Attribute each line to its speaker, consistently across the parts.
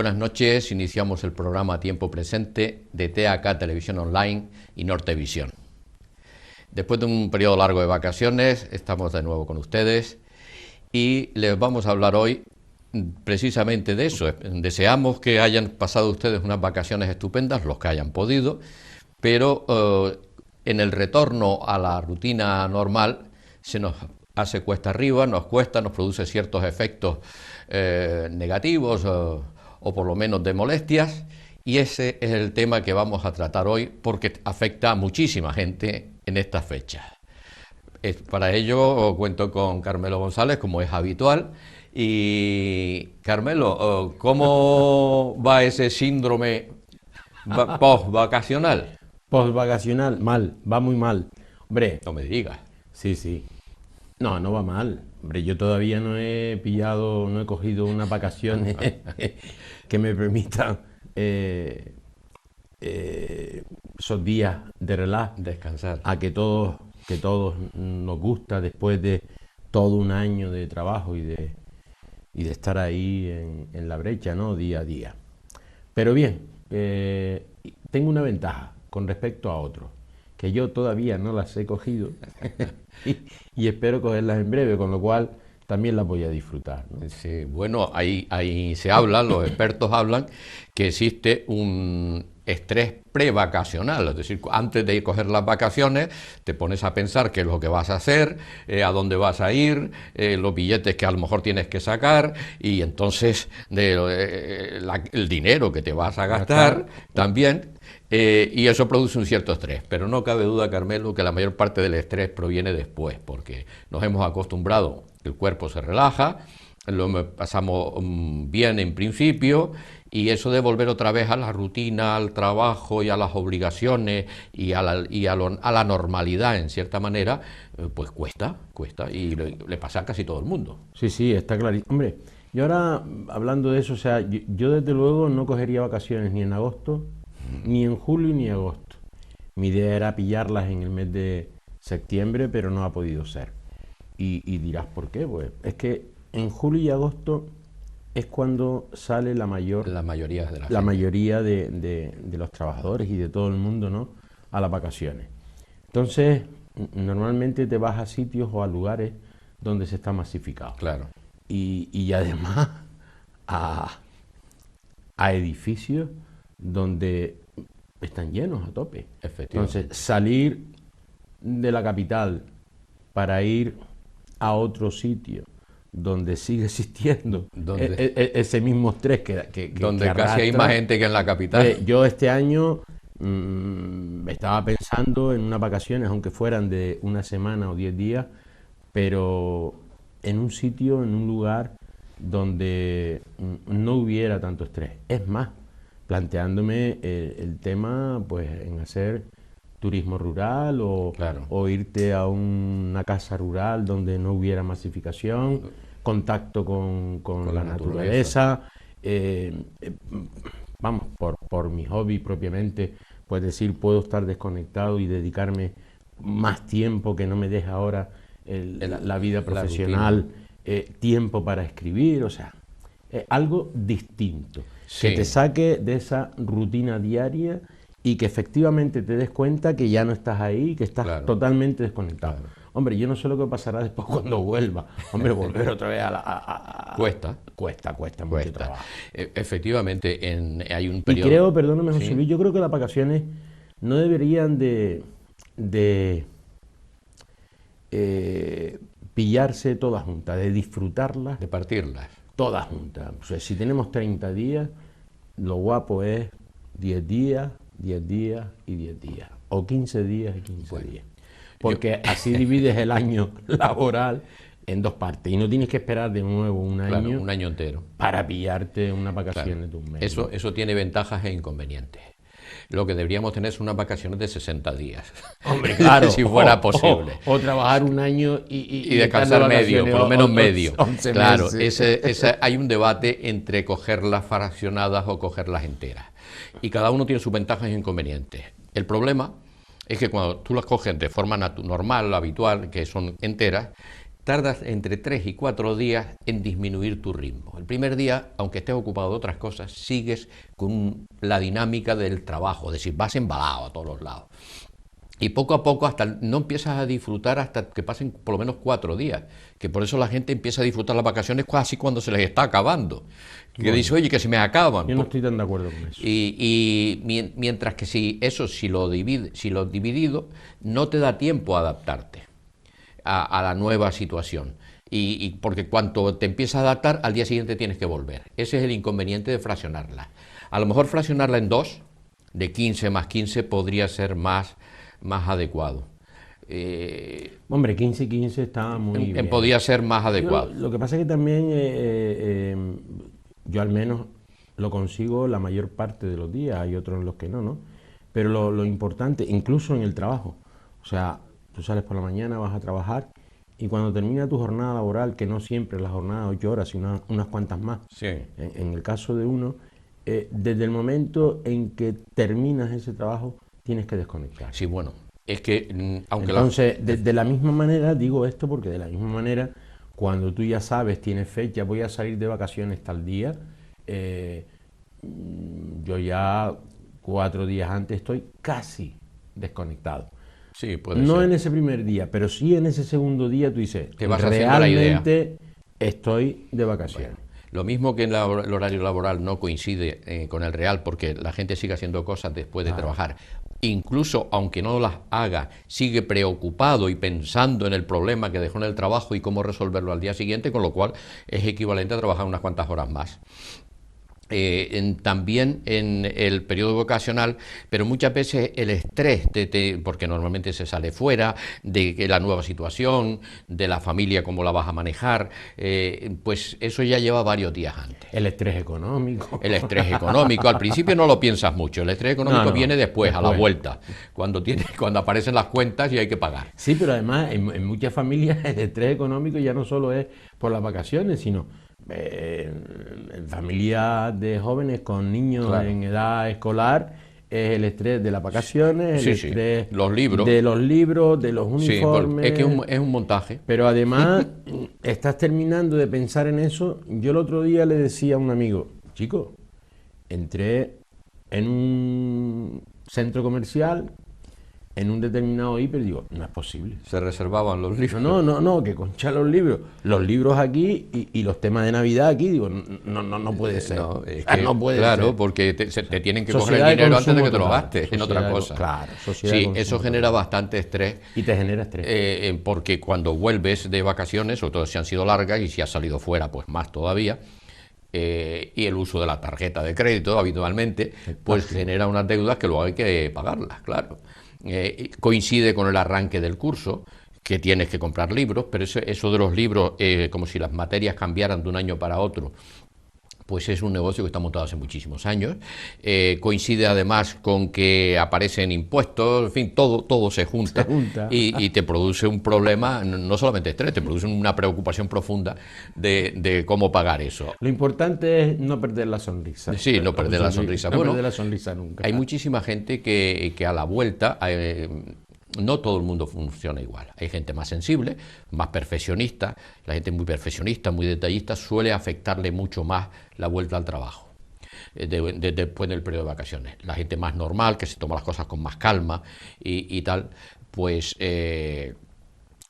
Speaker 1: Buenas noches, iniciamos el programa Tiempo Presente de TAK Televisión Online y Nortevisión. Después de un periodo largo de vacaciones, estamos de nuevo con ustedes y les vamos a hablar hoy precisamente de eso. Deseamos que hayan pasado ustedes unas vacaciones estupendas, los que hayan podido, pero en el retorno a la rutina normal se nos hace cuesta arriba, nos produce ciertos efectos negativos o por lo menos de molestias, y ese es el tema que vamos a tratar hoy porque afecta a muchísima gente en estas fechas. Para ello cuento con Carmelo González, como es habitual. Y Carmelo, ¿cómo va ese síndrome post-vacacional?
Speaker 2: Post-vacacional, mal, va muy mal. Hombre,
Speaker 1: No me digas.
Speaker 2: sí. No va mal. Hombre, yo todavía no he cogido unas vacaciones que me permitan esos días de relax.
Speaker 1: Descansar.
Speaker 2: A que todos nos gusta después de todo un año de trabajo y de estar ahí en la brecha, ¿no? Día a día. Pero bien, tengo una ventaja con respecto a otros, que yo todavía no las he cogido y espero cogerlas en breve, con lo cual también las voy a disfrutar, ¿no?
Speaker 1: Sí, bueno, ahí se habla, los expertos hablan que existe un estrés prevacacional, es decir, antes de coger las vacaciones te pones a pensar qué es lo que vas a hacer, a dónde vas a ir, los billetes que a lo mejor tienes que sacar y entonces el dinero que te vas a gastar también, y eso produce un cierto estrés, pero no cabe duda, Carmelo, que la mayor parte del estrés proviene después, porque nos hemos acostumbrado, el cuerpo se relaja, lo pasamos bien en principio, y eso de volver otra vez a la rutina, al trabajo y a las obligaciones y a la normalidad en cierta manera, pues cuesta, y le pasa a casi todo el mundo.
Speaker 2: Sí, está clarísimo. Hombre, yo ahora, hablando de eso, o sea, yo desde luego no cogería vacaciones ni en agosto, ni en julio ni agosto. Mi idea era pillarlas en el mes de septiembre, pero no ha podido ser. Y dirás, ¿por qué? Pues es que en julio y agosto es cuando sale la mayoría de los trabajadores y de todo el mundo, ¿no?, a las vacaciones. Entonces, normalmente te vas a sitios o a lugares donde se está masificado.
Speaker 1: Claro.
Speaker 2: Y además a edificios donde están llenos a tope.
Speaker 1: Efectivamente.
Speaker 2: Entonces, salir de la capital para ir a otro sitio donde sigue existiendo ese mismo estrés que
Speaker 1: donde
Speaker 2: que
Speaker 1: casi hay más gente que en la capital.
Speaker 2: Yo este año estaba pensando en unas vacaciones, aunque fueran de una semana o 10 días, pero en un sitio, en un lugar donde no hubiera tanto estrés. Es más, planteándome el tema, pues, en hacer turismo rural o irte a una casa rural donde no hubiera masificación, contacto con la naturaleza. Vamos, por mi hobby propiamente, pues decir, puedo estar desconectado y dedicarme más tiempo que no me deja ahora la vida profesional, tiempo para escribir, o sea, algo distinto, que te saque de esa rutina diaria y que efectivamente te des cuenta que ya no estás ahí, que estás totalmente desconectado. Hombre, yo no sé lo que pasará después cuando vuelva. Hombre, volver otra vez Cuesta mucho trabajo.
Speaker 1: Efectivamente, hay un periodo...
Speaker 2: Y creo, perdóname, José Luis, yo creo que las vacaciones no deberían de pillarse todas juntas, de disfrutarlas.
Speaker 1: De partirlas.
Speaker 2: Todas juntas. O sea, si tenemos 30 días, lo guapo es 10 días y 10 días, o 15 días y 15 días. Porque así divides el año laboral en dos partes y no tienes que esperar de nuevo un año
Speaker 1: entero
Speaker 2: para pillarte unas vacaciones de un mes.
Speaker 1: Eso tiene ventajas e inconvenientes. Lo que deberíamos tener son unas vacaciones de 60 días.
Speaker 2: Hombre, claro.
Speaker 1: Si fuera posible.
Speaker 2: O trabajar un año y
Speaker 1: descansar medio, por lo menos medio.
Speaker 2: 11
Speaker 1: claro,
Speaker 2: meses.
Speaker 1: Hay un debate entre cogerlas fraccionadas o cogerlas enteras. Y cada uno tiene sus ventajas e inconvenientes. El problema es que cuando tú las coges de forma normal, habitual, que son enteras, tardas entre 3 y 4 días en disminuir tu ritmo. El primer día, aunque estés ocupado de otras cosas, sigues con la dinámica del trabajo, es decir, vas embalado a todos los lados. Y poco a poco hasta no empiezas a disfrutar hasta que pasen por lo menos 4 días, que por eso la gente empieza a disfrutar las vacaciones casi cuando se les está acabando. Que bueno, dice, oye, que se me acaban.
Speaker 2: Yo no estoy tan de acuerdo con eso.
Speaker 1: Y mientras que si lo dividido, no te da tiempo a adaptarte a la nueva situación. Y porque cuando te empiezas a adaptar, al día siguiente tienes que volver. Ese es el inconveniente de fraccionarla. A lo mejor fraccionarla en 2, de 15 más 15, podría ser más adecuado.
Speaker 2: Hombre, 15-15 está muy bien.
Speaker 1: Podría ser más adecuado.
Speaker 2: Lo que pasa es que también yo al menos lo consigo la mayor parte de los días, hay otros en los que no. Pero lo importante, incluso en el trabajo, o sea, tú sales por la mañana, vas a trabajar y cuando termina tu jornada laboral, que no siempre es la jornada de 8 horas, sino unas cuantas más,
Speaker 1: sí.
Speaker 2: En el caso de uno, desde el momento en que terminas ese trabajo, tienes que desconectar.
Speaker 1: Sí, bueno, es que aunque
Speaker 2: entonces, de la misma manera, digo esto porque de la misma manera, cuando tú ya sabes, tienes fecha, voy a salir de vacaciones tal día, yo ya 4 días antes estoy casi desconectado.
Speaker 1: Sí, puede
Speaker 2: no
Speaker 1: ser.
Speaker 2: En ese primer día, pero sí en ese segundo día tú dices,
Speaker 1: te vas haciendo la idea.
Speaker 2: Realmente estoy de vacaciones.
Speaker 1: Bueno, lo mismo que el horario laboral no coincide con el real, porque la gente sigue haciendo cosas después de trabajar. Incluso aunque no las haga, sigue preocupado y pensando en el problema que dejó en el trabajo y cómo resolverlo al día siguiente, con lo cual es equivalente a trabajar unas cuantas horas más. También en el periodo vacacional, pero muchas veces el estrés, porque normalmente se sale fuera, de la nueva situación, de la familia, cómo la vas a manejar, pues eso ya lleva varios días antes.
Speaker 2: El estrés económico.
Speaker 1: El estrés económico, al principio no lo piensas mucho, el estrés económico viene después, a la vuelta, cuando aparecen las cuentas y hay que pagar.
Speaker 2: Sí, pero además en muchas familias el estrés económico ya no solo es por las vacaciones, sino en familias de jóvenes con niños en edad escolar, es el estrés de las vacaciones, el estrés
Speaker 1: los libros.
Speaker 2: de los libros, de los uniformes.
Speaker 1: Es que es un montaje.
Speaker 2: Pero además estás terminando de pensar en eso. Yo el otro día le decía a un amigo, chico, entré en un centro comercial, en un determinado hiper, digo, no es posible.
Speaker 1: Se reservaban los libros.
Speaker 2: No, que concha los libros aquí y los temas de Navidad aquí, digo, no puede ser.
Speaker 1: No, es que,
Speaker 2: no puede
Speaker 1: claro,
Speaker 2: ser.
Speaker 1: Porque te tienen que coger el dinero antes de que te lo gastes en otra cosa.
Speaker 2: Claro,
Speaker 1: sí, eso genera bastante estrés.
Speaker 2: Y te genera estrés.
Speaker 1: Porque cuando vuelves de vacaciones, sobre todo si han sido largas y si has salido fuera, pues más todavía, y el uso de la tarjeta de crédito habitualmente, pues genera unas deudas que luego hay que pagarlas, claro. Coincide con el arranque del curso, que tienes que comprar libros, pero eso de los libros, como si las materias cambiaran de un año para otro, pues es un negocio que está montado hace muchísimos años. Coincide además con que aparecen impuestos, en fin, todo se junta. Y te produce un problema, no solamente estrés, te produce una preocupación profunda de cómo pagar eso.
Speaker 2: Lo importante es no perder la sonrisa.
Speaker 1: Sí, no perder la sonrisa.
Speaker 2: No perder la sonrisa nunca.
Speaker 1: Hay muchísima gente que a la vuelta... no todo el mundo funciona igual. Hay gente más sensible, más perfeccionista. La gente muy perfeccionista, muy detallista, suele afectarle mucho más la vuelta al trabajo después del periodo de vacaciones. La gente más normal, que se toma las cosas con más calma y tal, pues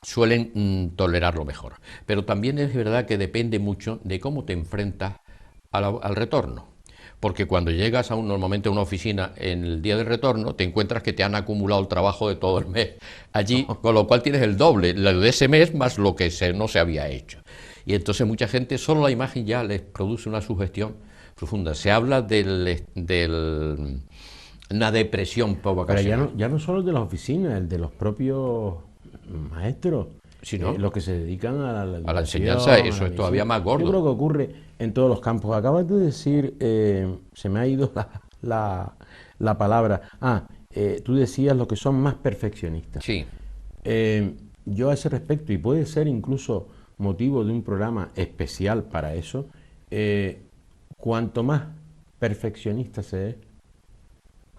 Speaker 1: suelen tolerarlo mejor. Pero también es verdad que depende mucho de cómo te enfrentas al retorno. Porque cuando llegas normalmente a una oficina en el día del retorno, te encuentras que te han acumulado el trabajo de todo el mes allí, con lo cual tienes el doble, lo de ese mes más lo que no se había hecho. Y entonces mucha gente, solo la imagen ya les produce una sugestión profunda. Se habla de una depresión provocacional.
Speaker 2: Pero ya no solo el de las oficinas, el de los propios maestros.
Speaker 1: Sí, ¿no?
Speaker 2: Los que se dedican a la
Speaker 1: enseñanza, eso es todavía más gordo.
Speaker 2: Yo creo que ocurre en todos los campos. Acabas de decir, se me ha ido la palabra. Tú decías lo que son más perfeccionistas.
Speaker 1: Sí.
Speaker 2: Yo a ese respecto, y puede ser incluso motivo de un programa especial para eso, cuanto más perfeccionista se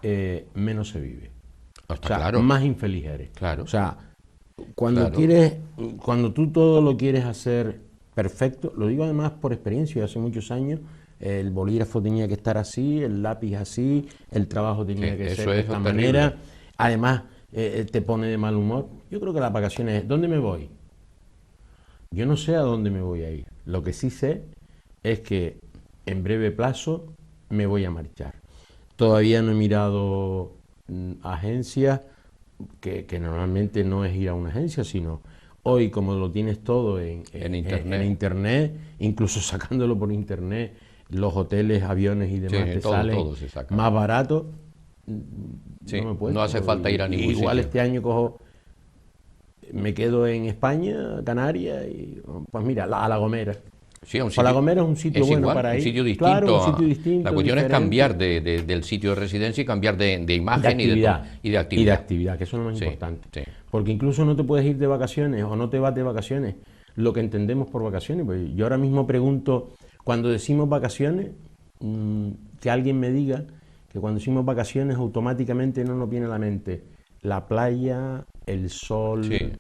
Speaker 2: es, menos se vive.
Speaker 1: Claro.
Speaker 2: Más infeliz eres.
Speaker 1: Claro.
Speaker 2: O sea, cuando
Speaker 1: Claro.
Speaker 2: quieres, cuando tú todo lo quieres hacer perfecto, lo digo además por experiencia, hace muchos años, el bolígrafo tenía que estar así, el lápiz así, el trabajo
Speaker 1: Sí,
Speaker 2: tenía que ser
Speaker 1: eso
Speaker 2: de
Speaker 1: es
Speaker 2: esta
Speaker 1: terrible.
Speaker 2: manera, además te pone de mal humor. Yo creo que las vacaciones, ¿dónde me voy? Yo no sé a dónde me voy a ir. Lo que sí sé es que en breve plazo me voy a marchar. Todavía no he mirado agencias, que normalmente no es ir a una agencia, sino hoy como lo tienes todo
Speaker 1: En internet.
Speaker 2: en internet, incluso sacándolo por internet, los hoteles, aviones y demás
Speaker 1: Sí,
Speaker 2: te
Speaker 1: todo,
Speaker 2: salen
Speaker 1: todo se saca.
Speaker 2: más baratos.
Speaker 1: Sí,
Speaker 2: No me he
Speaker 1: no hace
Speaker 2: puesto.
Speaker 1: falta ir a ningún
Speaker 2: Igual
Speaker 1: sitio.
Speaker 2: este año me quedo en España, Canarias, y pues mira, a La Gomera.
Speaker 1: Sí, a un
Speaker 2: Pues La
Speaker 1: sitio,
Speaker 2: Gomera es un sitio
Speaker 1: es
Speaker 2: bueno
Speaker 1: igual,
Speaker 2: para
Speaker 1: un
Speaker 2: ir.
Speaker 1: sitio
Speaker 2: Claro,
Speaker 1: distinto.
Speaker 2: un sitio
Speaker 1: La
Speaker 2: distinto,
Speaker 1: cuestión es
Speaker 2: diferente,
Speaker 1: cambiar del sitio de residencia y cambiar de
Speaker 2: de
Speaker 1: imagen y de todo,
Speaker 2: actividad.
Speaker 1: y de
Speaker 2: Y de
Speaker 1: actividad.
Speaker 2: actividad, que eso es lo más
Speaker 1: Sí,
Speaker 2: importante.
Speaker 1: sí.
Speaker 2: Porque incluso no te puedes ir de vacaciones o no te vas de vacaciones. Lo que entendemos por vacaciones, pues yo ahora mismo pregunto, cuando decimos vacaciones, que alguien me diga que cuando decimos vacaciones automáticamente no nos viene a la mente la playa, el sol,
Speaker 1: Sí.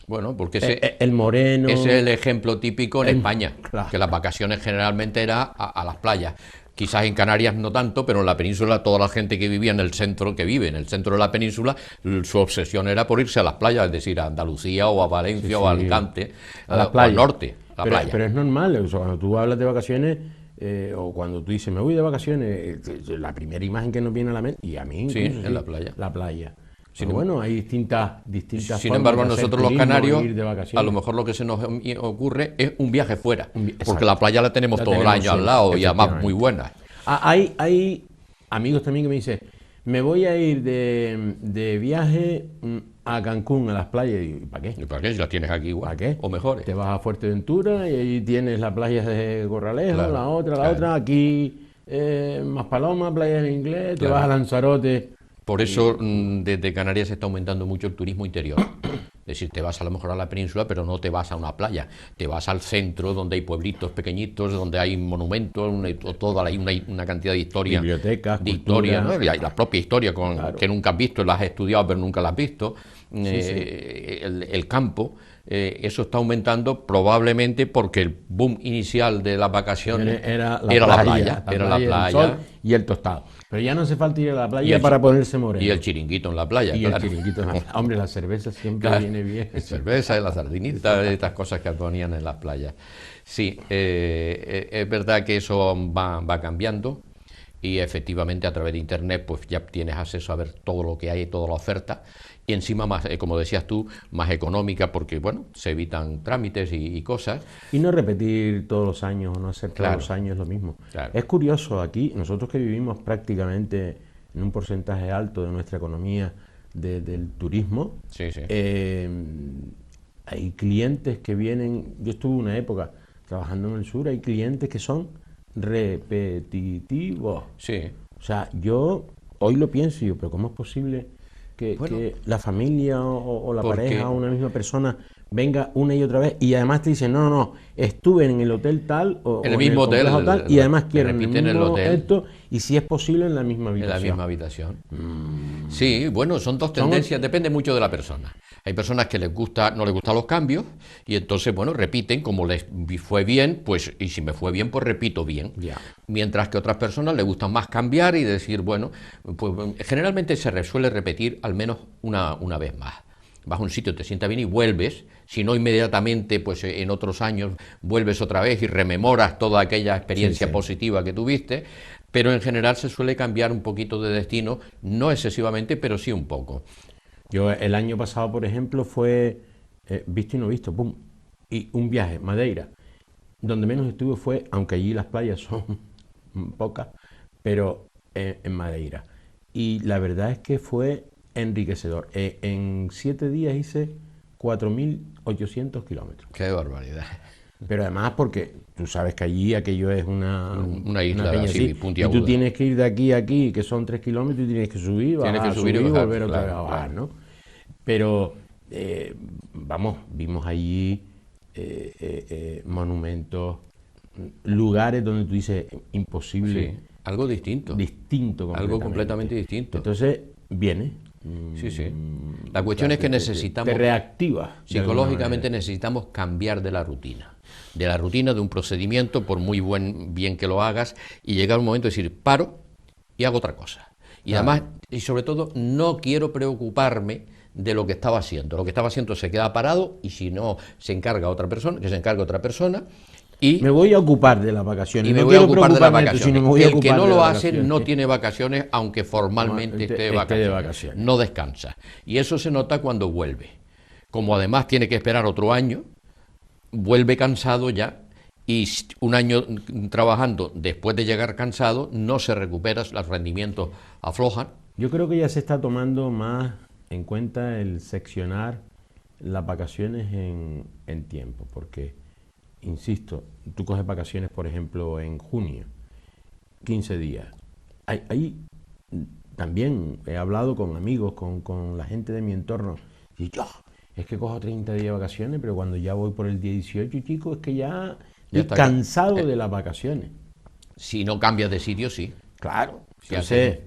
Speaker 1: Bueno, porque ese
Speaker 2: el
Speaker 1: es
Speaker 2: moreno,
Speaker 1: el ejemplo típico en
Speaker 2: el...
Speaker 1: España,
Speaker 2: Claro.
Speaker 1: que las vacaciones generalmente era a las playas. Quizás en Canarias no tanto, pero en la península toda la gente que vivía en el centro, que vive en el centro de la península, su obsesión era por irse a las playas, es decir, a Andalucía o a
Speaker 2: Sí,
Speaker 1: Valencia o a
Speaker 2: sí,
Speaker 1: Alicante
Speaker 2: a las
Speaker 1: o al
Speaker 2: playas.
Speaker 1: norte, a la playa.
Speaker 2: Pero es normal, o sea, cuando tú hablas de vacaciones o cuando tú dices me voy de vacaciones, la primera imagen que nos viene a la mente, y a mí
Speaker 1: Sí,
Speaker 2: incluso,
Speaker 1: en
Speaker 2: sí,
Speaker 1: la playa.
Speaker 2: la playa.
Speaker 1: Sin,
Speaker 2: Pero
Speaker 1: em-
Speaker 2: bueno, hay distintas
Speaker 1: sin
Speaker 2: formas
Speaker 1: embargo,
Speaker 2: de
Speaker 1: a
Speaker 2: hacer
Speaker 1: nosotros los
Speaker 2: turismo e
Speaker 1: canarios,
Speaker 2: ir de
Speaker 1: a lo
Speaker 2: vacaciones.
Speaker 1: mejor lo que se nos ocurre es un viaje fuera, porque
Speaker 2: Exacto.
Speaker 1: la playa la tenemos
Speaker 2: La
Speaker 1: todo el
Speaker 2: tenemos
Speaker 1: año al
Speaker 2: siempre,
Speaker 1: lado y además muy
Speaker 2: efectivamente.
Speaker 1: buena.
Speaker 2: Hay amigos también que me dicen, me voy a ir de viaje a Cancún, a las playas. Y digo, ¿para qué?
Speaker 1: ¿Y para qué? Si las tienes aquí igual,
Speaker 2: ¿Para qué?
Speaker 1: o mejores.
Speaker 2: Te vas a Fuerteventura y ahí tienes las playas de Corralejo,
Speaker 1: Claro,
Speaker 2: la otra,
Speaker 1: claro,
Speaker 2: aquí Maspalomas, Playa del Inglés, te vas a
Speaker 1: claro.
Speaker 2: Lanzarote.
Speaker 1: Por
Speaker 2: Y,
Speaker 1: eso desde Canarias se está aumentando mucho el turismo interior. Es decir, te vas a lo mejor a la península, pero no te vas a una playa. Te vas al centro, donde hay pueblitos pequeñitos, donde hay monumentos, una cantidad de historia.
Speaker 2: bibliotecas,
Speaker 1: De historia,
Speaker 2: cultura,
Speaker 1: ¿no? Y hay la propia historia
Speaker 2: claro.
Speaker 1: que nunca has visto, la has estudiado, pero nunca la has visto.
Speaker 2: Sí, sí.
Speaker 1: El campo, eso está aumentando probablemente porque el boom inicial de las vacaciones
Speaker 2: Era
Speaker 1: la playa,
Speaker 2: el sol y el tostado. Pero ya no hace falta ir a la
Speaker 1: y
Speaker 2: playa
Speaker 1: el,
Speaker 2: para ponerse moreno.
Speaker 1: y el chiringuito en la playa,
Speaker 2: Y el
Speaker 1: claro.
Speaker 2: chiringuito. Hombre, la cerveza siempre
Speaker 1: Claro,
Speaker 2: viene bien.
Speaker 1: cerveza, las sardinitas, estas cosas que ponían en las playas. Sí, es verdad que eso va cambiando y efectivamente a través de internet pues ya tienes acceso a ver todo lo que hay, toda la oferta y encima más, como decías tú, más económica porque bueno, se evitan trámites y cosas.
Speaker 2: Y no repetir todos los años o no hacer todos
Speaker 1: Claro,
Speaker 2: los años lo mismo.
Speaker 1: claro.
Speaker 2: Es curioso aquí, nosotros que vivimos prácticamente en un porcentaje alto de nuestra economía del turismo,
Speaker 1: Sí, sí.
Speaker 2: hay clientes que vienen, yo estuve una época trabajando en el sur, hay clientes que son repetitivos.
Speaker 1: Sí.
Speaker 2: O sea, yo hoy lo pienso y digo, pero ¿cómo es posible
Speaker 1: Bueno,
Speaker 2: que la familia o la
Speaker 1: porque
Speaker 2: pareja o una misma persona venga una y otra vez y además te dicen, no, no, no, estuve en el hotel tal
Speaker 1: en el
Speaker 2: o
Speaker 1: mismo
Speaker 2: el complejo
Speaker 1: hotel,
Speaker 2: tal y además quiero en el
Speaker 1: repiten el
Speaker 2: mismo
Speaker 1: hotel,
Speaker 2: esto y si es posible en la misma
Speaker 1: en la
Speaker 2: habitación.
Speaker 1: misma habitación. Sí, bueno, son dos tendencias, depende mucho de la persona. Hay personas que no les gustan los cambios y entonces, bueno, repiten como les fue bien, pues, y si me fue bien, pues repito bien.
Speaker 2: Ya.
Speaker 1: Mientras que a otras personas les gustan más cambiar y decir, bueno, pues generalmente se suele repetir al menos una vez más. Vas a un sitio, te sientas bien y vuelves, si no inmediatamente, pues en otros años vuelves otra vez y rememoras toda aquella experiencia
Speaker 2: Sí, sí.
Speaker 1: positiva que tuviste, pero en general se suele cambiar un poquito de destino, no excesivamente, pero sí un poco.
Speaker 2: Yo el año pasado, por ejemplo, fue visto y no visto, pum, y un viaje, Madeira. Donde menos estuve fue, aunque allí las playas son pocas, pero en Madeira. Y la verdad es que fue enriquecedor. En 7 días hice 4.800 kilómetros.
Speaker 1: Qué barbaridad.
Speaker 2: Pero además porque tú sabes que allí aquello es
Speaker 1: Una isla
Speaker 2: peña
Speaker 1: así,
Speaker 2: así, y
Speaker 1: puntiaguda.
Speaker 2: tú tienes que ir de aquí a aquí, que son 3 kilómetros, y tienes que subir,
Speaker 1: Tienes
Speaker 2: bajar,
Speaker 1: que subir y
Speaker 2: subir,
Speaker 1: bajar,
Speaker 2: volver otra vez a
Speaker 1: claro,
Speaker 2: bajar,
Speaker 1: claro.
Speaker 2: ¿no? Pero, vamos, vimos allí monumentos, lugares donde tú dices, imposible,
Speaker 1: Sí, algo distinto.
Speaker 2: distinto
Speaker 1: Algo completamente distinto.
Speaker 2: Entonces, viene.
Speaker 1: Sí, sí. La cuestión es que necesitamos...
Speaker 2: Te reactiva.
Speaker 1: Psicológicamente necesitamos cambiar de la rutina. De la rutina de un procedimiento, por muy bien que lo hagas, y llegar un momento de decir, paro y hago otra cosa. Y además, y sobre todo, no quiero preocuparme de lo que estaba haciendo. Lo que estaba haciendo se queda parado y si no, se encarga otra persona, que se encargue otra persona. Y
Speaker 2: me voy a ocupar de las vacaciones.
Speaker 1: Y me voy a ocupar de las vacaciones. El que no lo hace no tiene vacaciones, aunque formalmente esté de vacaciones. No descansa. Y eso se nota cuando vuelve. Como además tiene que esperar otro año, vuelve cansado ya. Y un año trabajando después de llegar cansado, no se recupera, los rendimientos aflojan.
Speaker 2: Yo creo que ya se está tomando más en cuenta el seccionar las vacaciones en tiempo, porque, insisto, tú coges vacaciones, por ejemplo, en junio, 15 días. Ahí también he hablado con amigos, con la gente de mi entorno, y yo, es que cojo 30 días de vacaciones, pero cuando ya voy por el día 18, chicos, es que ya estoy cansado de las vacaciones.
Speaker 1: Si no cambias de sitio, sí.
Speaker 2: Claro. Entonces,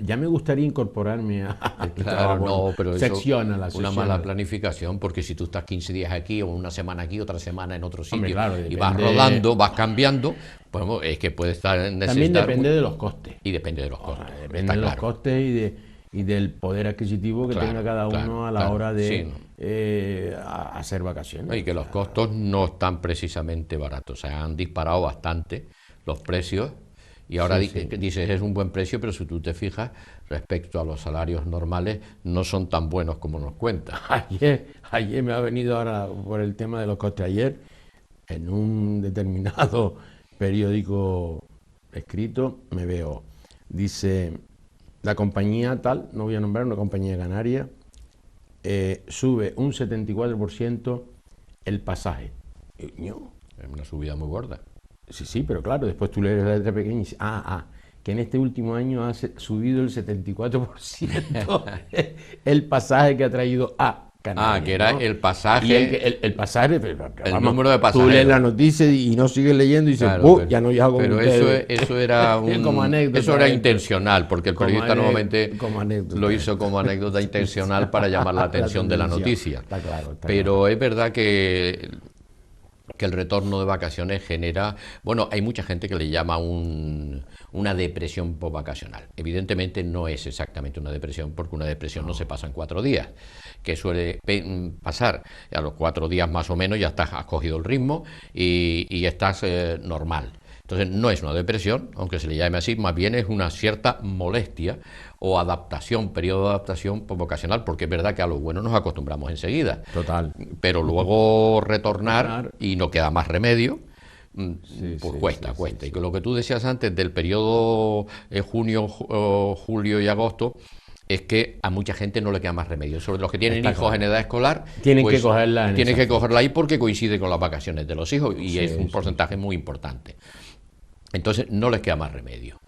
Speaker 2: ya me gustaría incorporarme a
Speaker 1: claro, no, pero
Speaker 2: secciona la
Speaker 1: una mala planificación, porque si tú estás 15 días aquí o una semana aquí, otra semana en otro sitio, claro, y vas rodando, vas cambiando, pues es que puede estar
Speaker 2: también depende de los costes.
Speaker 1: Y depende de los costes.
Speaker 2: Depende de los costes y del poder adquisitivo que tenga cada uno a la hora de hacer vacaciones.
Speaker 1: Y que los costos no están precisamente baratos, se han disparado bastante los precios. Y ahora dices, es un buen precio, pero si tú te fijas, respecto a los salarios normales, no son tan buenos como nos cuentan.
Speaker 2: Ayer me ha venido ahora por el tema de los costes. Ayer, en un determinado periódico escrito, me veo, dice, la compañía tal, no voy a nombrar, una compañía canaria, sube un 74% el pasaje.
Speaker 1: Es una subida muy gorda.
Speaker 2: Sí, pero claro, después tú lees la letra pequeña y dices, que en este último año ha subido el 74% el pasaje que ha traído a Canarias.
Speaker 1: Que era, ¿no? El pasaje.
Speaker 2: Y el pasaje,
Speaker 1: el número de pasajeros.
Speaker 2: Tú lees la noticia y no sigues leyendo y dices, ya no hago.
Speaker 1: Pero eso era
Speaker 2: como anécdota.
Speaker 1: Eso era intencional, porque el periodista nuevamente lo hizo como anécdota intencional para llamar la atención de la noticia.
Speaker 2: Está claro.
Speaker 1: Pero es verdad que el retorno de vacaciones genera... Bueno, hay mucha gente que le llama una depresión postvacacional. Evidentemente no es exactamente una depresión, porque una depresión no se pasa en 4 días, que suele pasar a los 4 días más o menos, ya has cogido el ritmo y estás normal. Entonces no es una depresión, aunque se le llame así, más bien es una cierta molestia o adaptación, periodo de adaptación postvacacional, porque es verdad que a lo bueno nos acostumbramos enseguida.
Speaker 2: Total.
Speaker 1: Pero luego retornar y no queda más remedio, cuesta. Y con lo que tú decías antes del periodo junio, julio y agosto, es que a mucha gente no le queda más remedio. Sobre los que tienen hijos en edad escolar,
Speaker 2: tienen que cogerla
Speaker 1: ahí porque coincide con las vacaciones de los hijos y es un porcentaje muy importante. Entonces no les queda más remedio.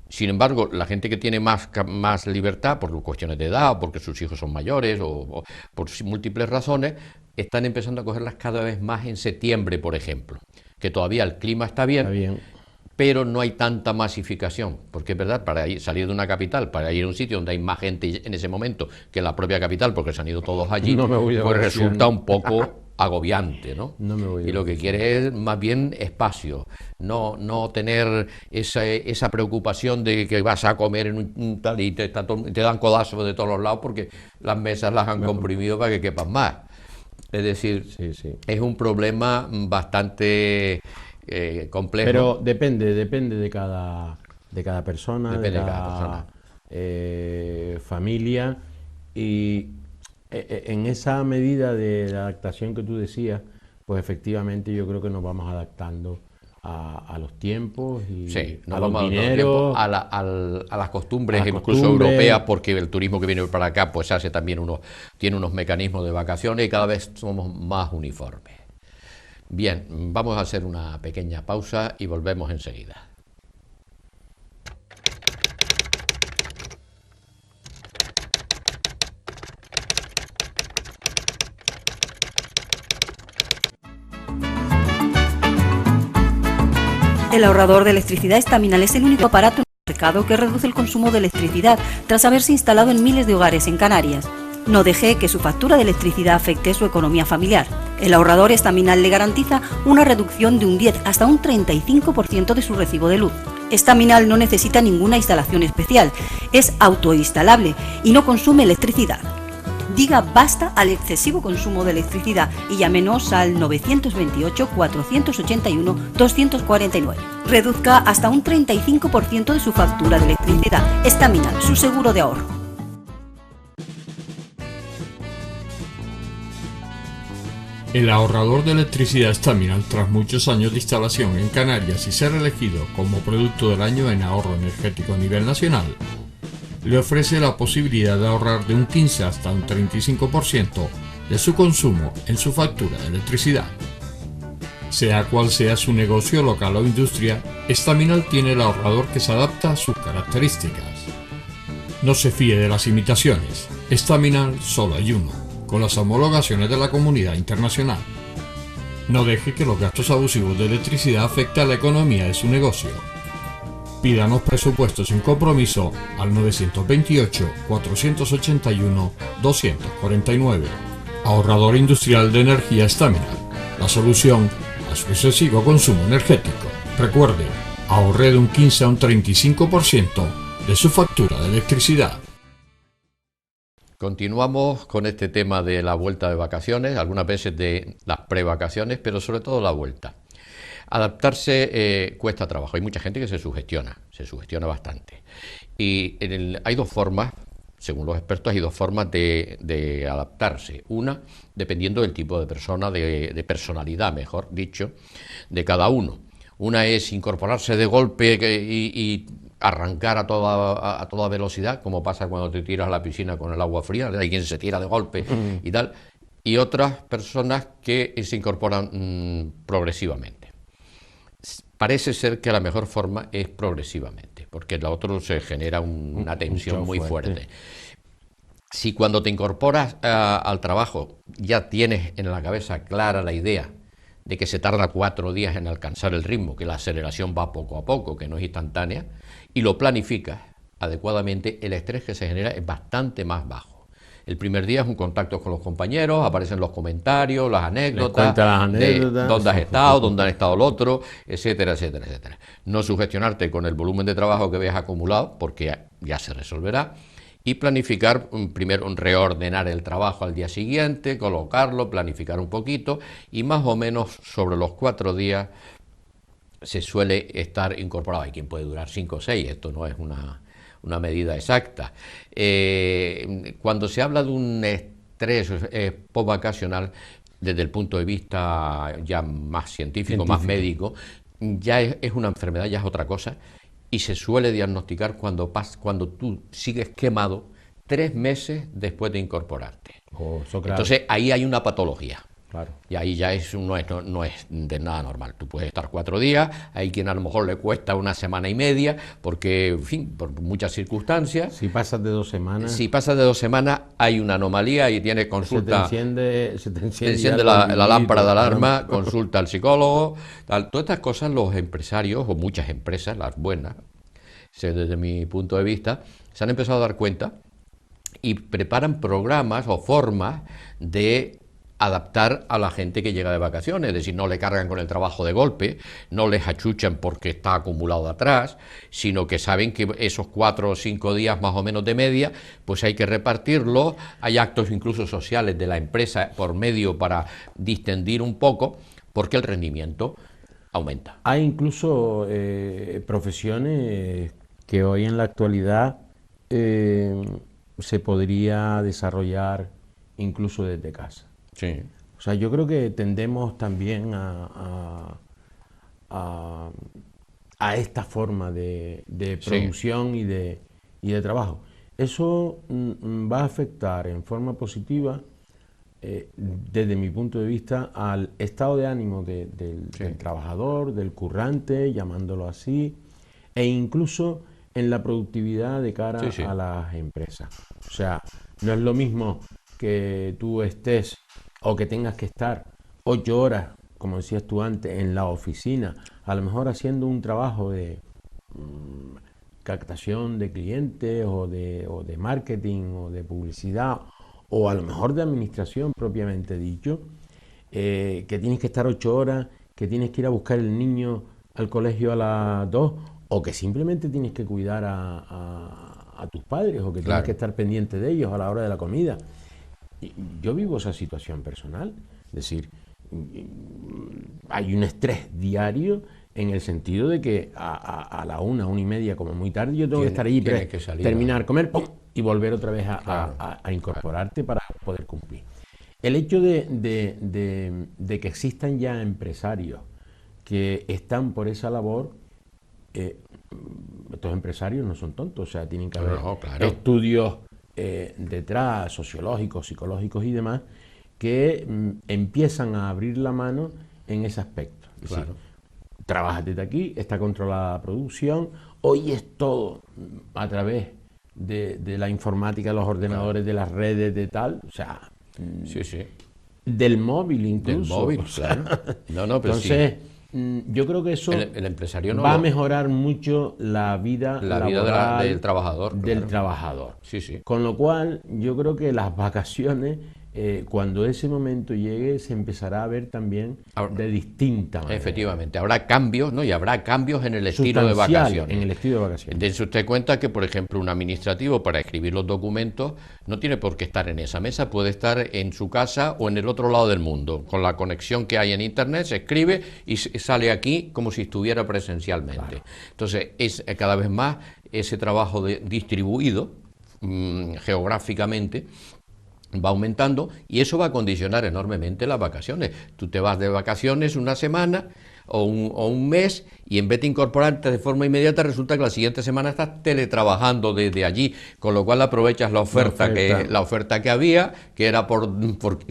Speaker 1: Sin embargo, la gente que tiene más libertad por cuestiones de edad, o porque sus hijos son mayores o por múltiples razones, están empezando a cogerlas cada vez más en septiembre, por ejemplo, que todavía el clima está bien. Pero no hay tanta masificación, porque es verdad, para salir de una capital, para ir a un sitio donde hay más gente en ese momento que en la propia capital, porque se han ido todos allí, pues resulta un poco agobiante, ¿no? Y lo que quiere es más bien espacio, no tener esa preocupación de que vas a comer en un tal y te dan codazos de todos los lados porque las mesas las han comprimido para que quepan más. Es decir, es un problema bastante complejo.
Speaker 2: Pero depende de cada persona, de cada familia, y en esa medida de adaptación que tú decías, pues efectivamente yo creo que nos vamos adaptando a los tiempos y
Speaker 1: a los dineros, a las costumbres, incluso europeas, porque el turismo que viene para acá pues hace también tiene unos mecanismos de vacaciones y cada vez somos más uniformes. Bien, vamos a hacer una pequeña pausa y volvemos enseguida.
Speaker 3: El ahorrador de electricidad Estaminal es el único aparato en el mercado certificado que reduce el consumo de electricidad tras haberse instalado en miles de hogares en Canarias. No deje que su factura de electricidad afecte su economía familiar. El ahorrador Estaminal le garantiza una reducción de un 10 hasta un 35% de su recibo de luz. Estaminal no necesita ninguna instalación especial, es autoinstalable y no consume electricidad. Diga basta al excesivo consumo de electricidad y llámenos al 928-481-249. Reduzca hasta un 35% de su factura de electricidad. Estaminal, su seguro de ahorro.
Speaker 4: El ahorrador de electricidad Estaminal, tras muchos años de instalación en Canarias y ser elegido como producto del año en ahorro energético a nivel nacional, le ofrece la posibilidad de ahorrar de un 15 hasta un 35% de su consumo en su factura de electricidad. Sea cual sea su negocio local o industria, Estaminal tiene el ahorrador que se adapta a sus características. No se fíe de las imitaciones, Estaminal solo hay uno, con las homologaciones de la comunidad internacional. No deje que los gastos abusivos de electricidad afecten a la economía de su negocio. Pídanos presupuestos sin compromiso al 928-481-249. Ahorrador industrial de energía Estaminal, la solución a su excesivo consumo energético. Recuerde, ahorre de un 15 a un 35% de su factura de electricidad.
Speaker 1: Continuamos con este tema de la vuelta de vacaciones, algunas veces de las prevacaciones, pero sobre todo la vuelta. Adaptarse cuesta trabajo, hay mucha gente que se sugestiona bastante. Y hay dos formas, según los expertos, hay dos formas de adaptarse. Una, dependiendo del tipo de persona, de personalidad, mejor dicho, de cada uno. Una es incorporarse de golpe y arrancar a toda velocidad, como pasa cuando te tiras a la piscina con el agua fría, hay quien se tira de golpe y tal, y otras personas que se incorporan progresivamente. Parece ser que la mejor forma es progresivamente, porque en la otra se genera una tensión muy fuerte. Si cuando te incorporas al trabajo ya tienes en la cabeza clara la idea de que se tarda 4 días en alcanzar el ritmo, que la aceleración va poco a poco, que no es instantánea, y lo planificas adecuadamente, el estrés que se genera es bastante más bajo. El primer día es un contacto con los compañeros, aparecen los comentarios, las anécdotas, de dónde has estado, dónde han estado el otro, etcétera, etcétera, etcétera. No sugestionarte con el volumen de trabajo que veas acumulado, porque ya se resolverá, y planificar, primero reordenar el trabajo al día siguiente, colocarlo, planificar un poquito, y más o menos sobre los 4 días se suele estar incorporado. Hay quien puede durar 5 o 6, esto no es una medida exacta. Cuando se habla de un estrés postvacacional, desde el punto de vista ya más científico, más médico, ya es una enfermedad, ya es otra cosa, y se suele diagnosticar cuando tú sigues quemado 3 meses después de incorporarte.
Speaker 2: Claro.
Speaker 1: Entonces ahí hay una patología.
Speaker 2: Claro. Y
Speaker 1: ahí ya no es de nada normal. Tú puedes estar 4 días, hay quien a lo mejor le cuesta 1 semana y media, porque, en fin, por muchas circunstancias.
Speaker 2: Si pasas de 2 semanas...
Speaker 1: Si pasas de 2 semanas, hay una anomalía y tienes consulta...
Speaker 2: Se te
Speaker 1: enciende la lámpara de alarma, consulta al psicólogo, tal. Todas estas cosas los empresarios, o muchas empresas, las buenas, desde mi punto de vista, se han empezado a dar cuenta y preparan programas o formas de adaptar a la gente que llega de vacaciones, es decir, no le cargan con el trabajo de golpe, no les achuchan porque está acumulado atrás, sino que saben que esos 4 o 5 días más o menos de media, pues hay que repartirlos, hay actos incluso sociales de la empresa por medio para distendir un poco, porque el rendimiento aumenta.
Speaker 2: Hay incluso profesiones que hoy en la actualidad se podría desarrollar incluso desde casa.
Speaker 1: Sí.
Speaker 2: O sea, yo creo que tendemos también a esta forma de producción y de trabajo. Eso va a afectar en forma positiva, desde mi punto de vista, al estado de ánimo del trabajador, del currante, llamándolo así, e incluso en la productividad de cara a las empresas. O sea, no es lo mismo que tú estés o que tengas que estar 8 horas, como decías tú antes, en la oficina, a lo mejor haciendo un trabajo de captación de clientes o de marketing o de publicidad o a lo mejor de administración propiamente dicho, que tienes que estar 8 horas, que tienes que ir a buscar el niño al colegio a las 2 o que simplemente tienes que cuidar a tus padres o que tienes que estar pendiente de ellos a la hora de la comida. Yo vivo esa situación personal, es decir, hay un estrés diario en el sentido de que a la 1:30 como muy tarde yo tengo que estar allí, terminar, comer, ¡pum!, y volver otra vez a incorporarte para poder cumplir. El hecho de que existan ya empresarios que están por esa labor, estos empresarios no son tontos, o sea, tienen que haber estudios detrás, sociológicos, psicológicos y demás, que empiezan a abrir la mano en ese aspecto. Es decir, trabajas desde aquí, está controlada la producción, hoy es todo a través de la informática, los ordenadores, de las redes, de tal, o sea, del móvil incluso.
Speaker 1: Del móvil,
Speaker 2: o sea,
Speaker 1: No, pero
Speaker 2: entonces, yo creo que eso
Speaker 1: el empresario
Speaker 2: va a mejorar mucho la vida laboral
Speaker 1: del trabajador.
Speaker 2: Del trabajador.
Speaker 1: Sí.
Speaker 2: Con lo cual, yo creo que las vacaciones, cuando ese momento llegue, se empezará a ver también de distinta manera.
Speaker 1: Efectivamente, habrá cambios, ¿no? Y habrá cambios en el estilo de vacaciones.
Speaker 2: En el estilo de vacaciones.
Speaker 1: Dense usted cuenta que, por ejemplo, un administrativo para escribir los documentos no tiene por qué estar en esa mesa, puede estar en su casa o en el otro lado del mundo. Con la conexión que hay en Internet se escribe y sale aquí como si estuviera presencialmente. Claro. Entonces, es cada vez más ese trabajo distribuido geográficamente va aumentando y eso va a condicionar enormemente las vacaciones. Tú te vas de vacaciones una semana o un mes y en vez de incorporarte de forma inmediata resulta que la siguiente semana estás teletrabajando desde allí, con lo cual aprovechas la oferta que había, que era por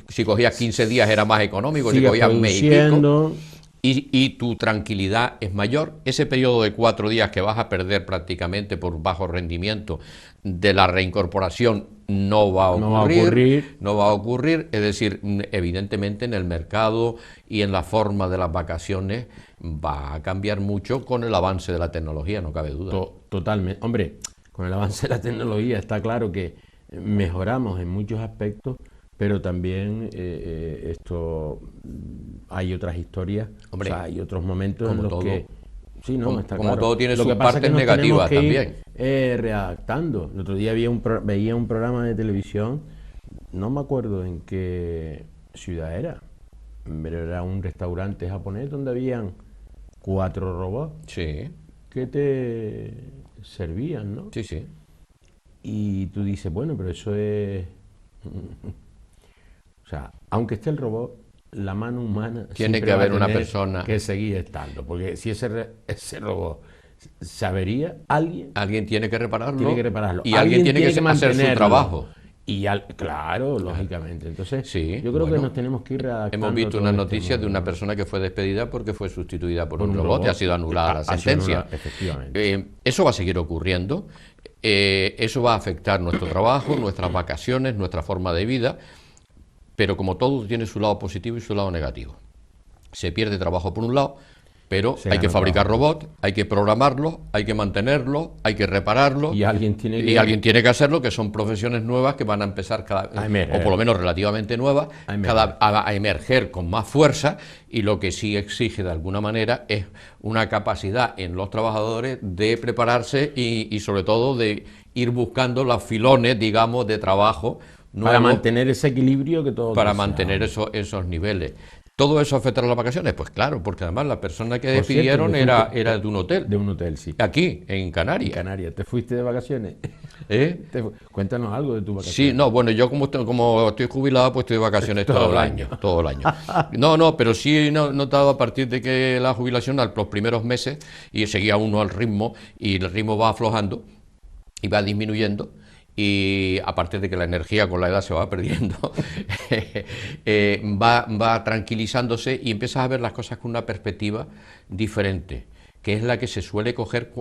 Speaker 1: si cogías 15 días era más económico, si cogías mes y pico. Y tu tranquilidad es mayor. Ese periodo de 4 días que vas a perder prácticamente por bajo rendimiento de la reincorporación no va a ocurrir. Es decir, evidentemente en el mercado y en la forma de las vacaciones va a cambiar mucho con el avance de la tecnología, no cabe duda.
Speaker 2: Totalmente. Hombre, con el avance de la tecnología está claro que mejoramos en muchos aspectos, pero también hay otras historias,
Speaker 1: hombre,
Speaker 2: o sea, hay otros momentos en los
Speaker 1: todo.
Speaker 2: Que... Sí, no, está
Speaker 1: como
Speaker 2: claro.
Speaker 1: todo tiene sus partes negativas también.
Speaker 2: Readaptando. El otro día veía un programa de televisión, no me acuerdo en qué ciudad era, pero era un restaurante japonés donde habían 4 robots que te servían, ¿no?
Speaker 1: Sí.
Speaker 2: Y tú dices, bueno, pero eso es... O sea, aunque esté el robot, la mano humana
Speaker 1: tiene que haber una persona
Speaker 2: que seguir estando, porque si ese robot se avería, alguien
Speaker 1: tiene que repararlo,
Speaker 2: y
Speaker 1: alguien tiene que hacer su trabajo.
Speaker 2: Claro, lógicamente. Entonces,
Speaker 1: sí,
Speaker 2: yo creo que nos tenemos que ir redactando.
Speaker 1: Hemos visto una noticia de una persona que fue despedida porque fue sustituida por un robot y ha sido anulada la sentencia.
Speaker 2: Efectivamente.
Speaker 1: Eso va a seguir ocurriendo. Eso va a afectar nuestro trabajo, nuestras vacaciones, nuestra forma de vida. Pero como todo tiene su lado positivo y su lado negativo. Se pierde trabajo por un lado, pero hay que fabricar robots, hay que programarlos, hay que mantenerlos, hay que repararlos.
Speaker 2: Y alguien tiene
Speaker 1: que hacerlo, que son profesiones nuevas que van a empezar o por lo menos relativamente nuevas, a emerger con más fuerza, y lo que sí exige de alguna manera es una capacidad en los trabajadores de prepararse y sobre todo de ir buscando los filones, digamos, de trabajo
Speaker 2: para mantener ese equilibrio que todos
Speaker 1: para mantener esos niveles. ¿Todo eso afecta a las vacaciones? Pues claro, porque además la persona que despidieron era de un hotel.
Speaker 2: De un hotel, sí.
Speaker 1: Aquí, en Canarias.
Speaker 2: En Canarias. ¿Te fuiste de vacaciones? Cuéntanos algo de tu vacaciones.
Speaker 1: Sí, no, bueno, yo como estoy jubilado, pues estoy de vacaciones todo el año. No, pero sí he notado a partir de que la jubilación, los primeros meses, y seguía uno al ritmo, y el ritmo va aflojando y va disminuyendo. Y aparte de que la energía con la edad se va perdiendo, va tranquilizándose y empiezas a ver las cosas con una perspectiva diferente, que es la que se suele coger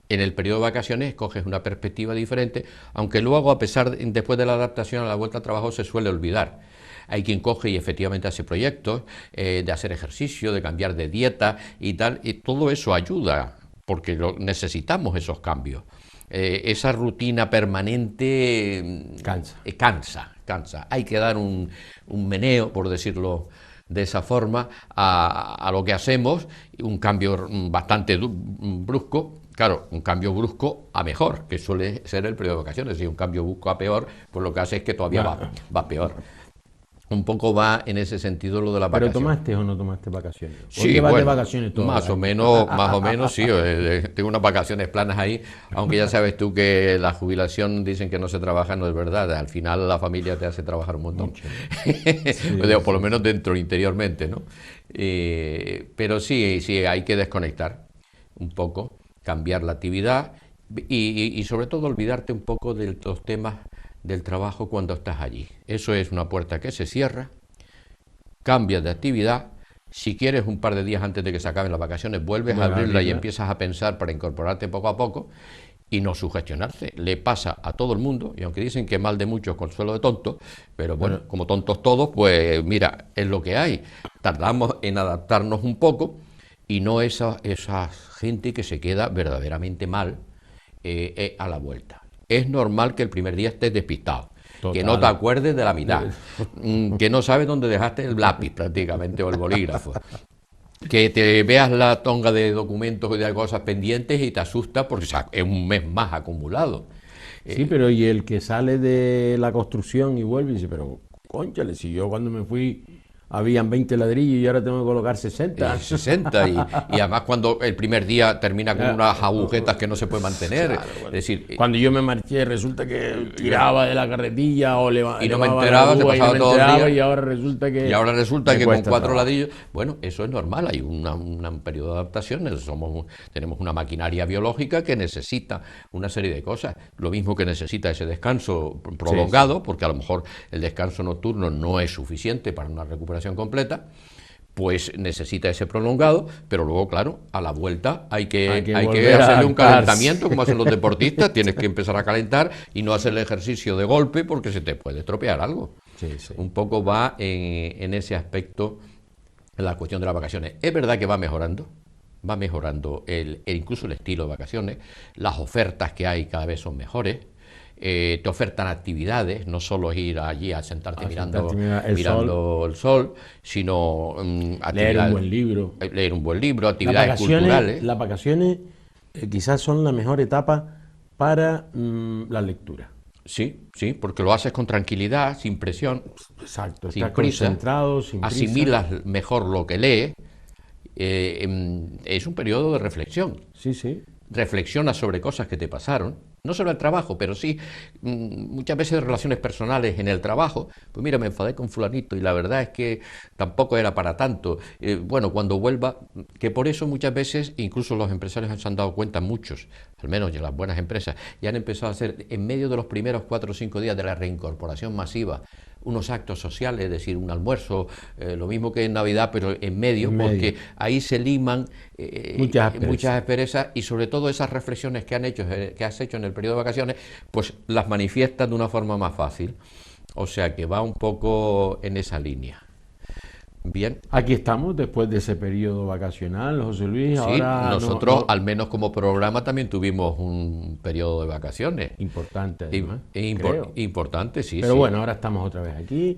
Speaker 1: en el periodo de vacaciones. Coges una perspectiva diferente, aunque luego, después de la adaptación a la vuelta al trabajo, se suele olvidar. Hay quien coge y efectivamente hace proyectos de hacer ejercicio, de cambiar de dieta y tal, y todo eso ayuda, porque necesitamos esos cambios. esa rutina permanente cansa. Hay que dar un meneo, por decirlo de esa forma, a lo que hacemos, un cambio bastante brusco. Claro, un cambio brusco a mejor, que suele ser el periodo de vacaciones. Si un cambio brusco a peor, pues lo que hace es que todavía va peor. Un poco va en ese sentido lo de la vacaciones.
Speaker 2: ¿Pero tomaste o no tomaste vacaciones?
Speaker 1: Sí,
Speaker 2: vas
Speaker 1: bueno,
Speaker 2: de vacaciones todo
Speaker 1: más o menos sí. Tengo unas vacaciones planas ahí, aunque ya sabes tú que la jubilación dicen que no se trabaja, no es verdad. Al final la familia te hace trabajar un montón. Por lo menos interiormente, ¿no? Pero sí, hay que desconectar un poco, cambiar la actividad y sobre todo olvidarte un poco de los temas del trabajo cuando estás allí. Eso es una puerta que se cierra, cambias de actividad. Si quieres un par de días antes de que se acaben las vacaciones, vuelves a abrirla y empiezas a pensar para incorporarte poco a poco y no sugestionarse. Le pasa a todo el mundo, y aunque dicen que mal de muchos consuelo de tontos, pero bueno, como tontos todos, pues mira, es lo que hay. Tardamos en adaptarnos un poco y no esa gente que se queda verdaderamente mal a la vuelta. Es normal que el primer día estés despistado, que no te acuerdes de la mitad, que no sabes dónde dejaste el lápiz prácticamente o el bolígrafo, que te veas la tonga de documentos y de cosas pendientes y te asusta porque es un mes más acumulado.
Speaker 2: Sí, pero y el que sale de la construcción y vuelve y dice, pero cónchale, si yo cuando me fui habían 20 ladrillos y ahora tengo que colocar 60.
Speaker 1: 60 y además cuando el primer día termina con unas agujetas que no se puede mantener.
Speaker 2: Claro, bueno.
Speaker 1: Es decir,
Speaker 2: cuando yo me marché resulta que tiraba de la carretilla o
Speaker 1: y no me enteraba, se pasaba todo el día.
Speaker 2: Y ahora resulta que
Speaker 1: con 4 ladrillos, bueno, eso es normal, hay un periodo de adaptación, tenemos una maquinaria biológica que necesita una serie de cosas, lo mismo que necesita ese descanso prolongado, porque a lo mejor el descanso nocturno no es suficiente para una recuperación completa, pues necesita ese prolongado, pero luego, claro, a la vuelta hay que hacerle un calentamiento, como hacen los deportistas, tienes que empezar a calentar y no hacer el ejercicio de golpe porque se te puede estropear algo.
Speaker 2: Sí.
Speaker 1: Un poco va en ese aspecto la cuestión de las vacaciones. Es verdad que va mejorando incluso el estilo de vacaciones, las ofertas que hay cada vez son mejores. Te ofertan actividades, no solo ir allí a sentarte mirando el sol, sino
Speaker 2: leer un buen libro,
Speaker 1: actividades culturales.
Speaker 2: Las vacaciones quizás son la mejor etapa para la lectura.
Speaker 1: Sí, porque lo haces con tranquilidad, sin presión,
Speaker 2: exacto,
Speaker 1: sin
Speaker 2: estás
Speaker 1: prisa,
Speaker 2: concentrado, sin prisa.
Speaker 1: Asimilas mejor lo que lees. Es un periodo de reflexión.
Speaker 2: Sí.
Speaker 1: Reflexionas sobre cosas que te pasaron, no solo el trabajo, pero sí muchas veces relaciones personales en el trabajo. Pues mira, me enfadé con fulanito y la verdad es que tampoco era para tanto. Bueno, cuando vuelva, que por eso muchas veces incluso los empresarios se han dado cuenta, muchos, al menos de las buenas empresas, ya han empezado a hacer en medio de los primeros 4 o 5 días de la reincorporación masiva unos actos sociales, es decir, un almuerzo, lo mismo que en Navidad, pero en medio, porque ahí se liman muchas asperezas y sobre todo esas reflexiones que has hecho en el periodo de vacaciones, pues las manifiestas de una forma más fácil. O sea que va un poco en esa línea. Bien.
Speaker 2: Aquí estamos después de ese periodo vacacional, José Luis.
Speaker 1: Sí, ahora nosotros al menos como programa también tuvimos un periodo de vacaciones.
Speaker 2: Importante, además.
Speaker 1: Importante, sí.
Speaker 2: Pero bueno, ahora estamos otra vez aquí,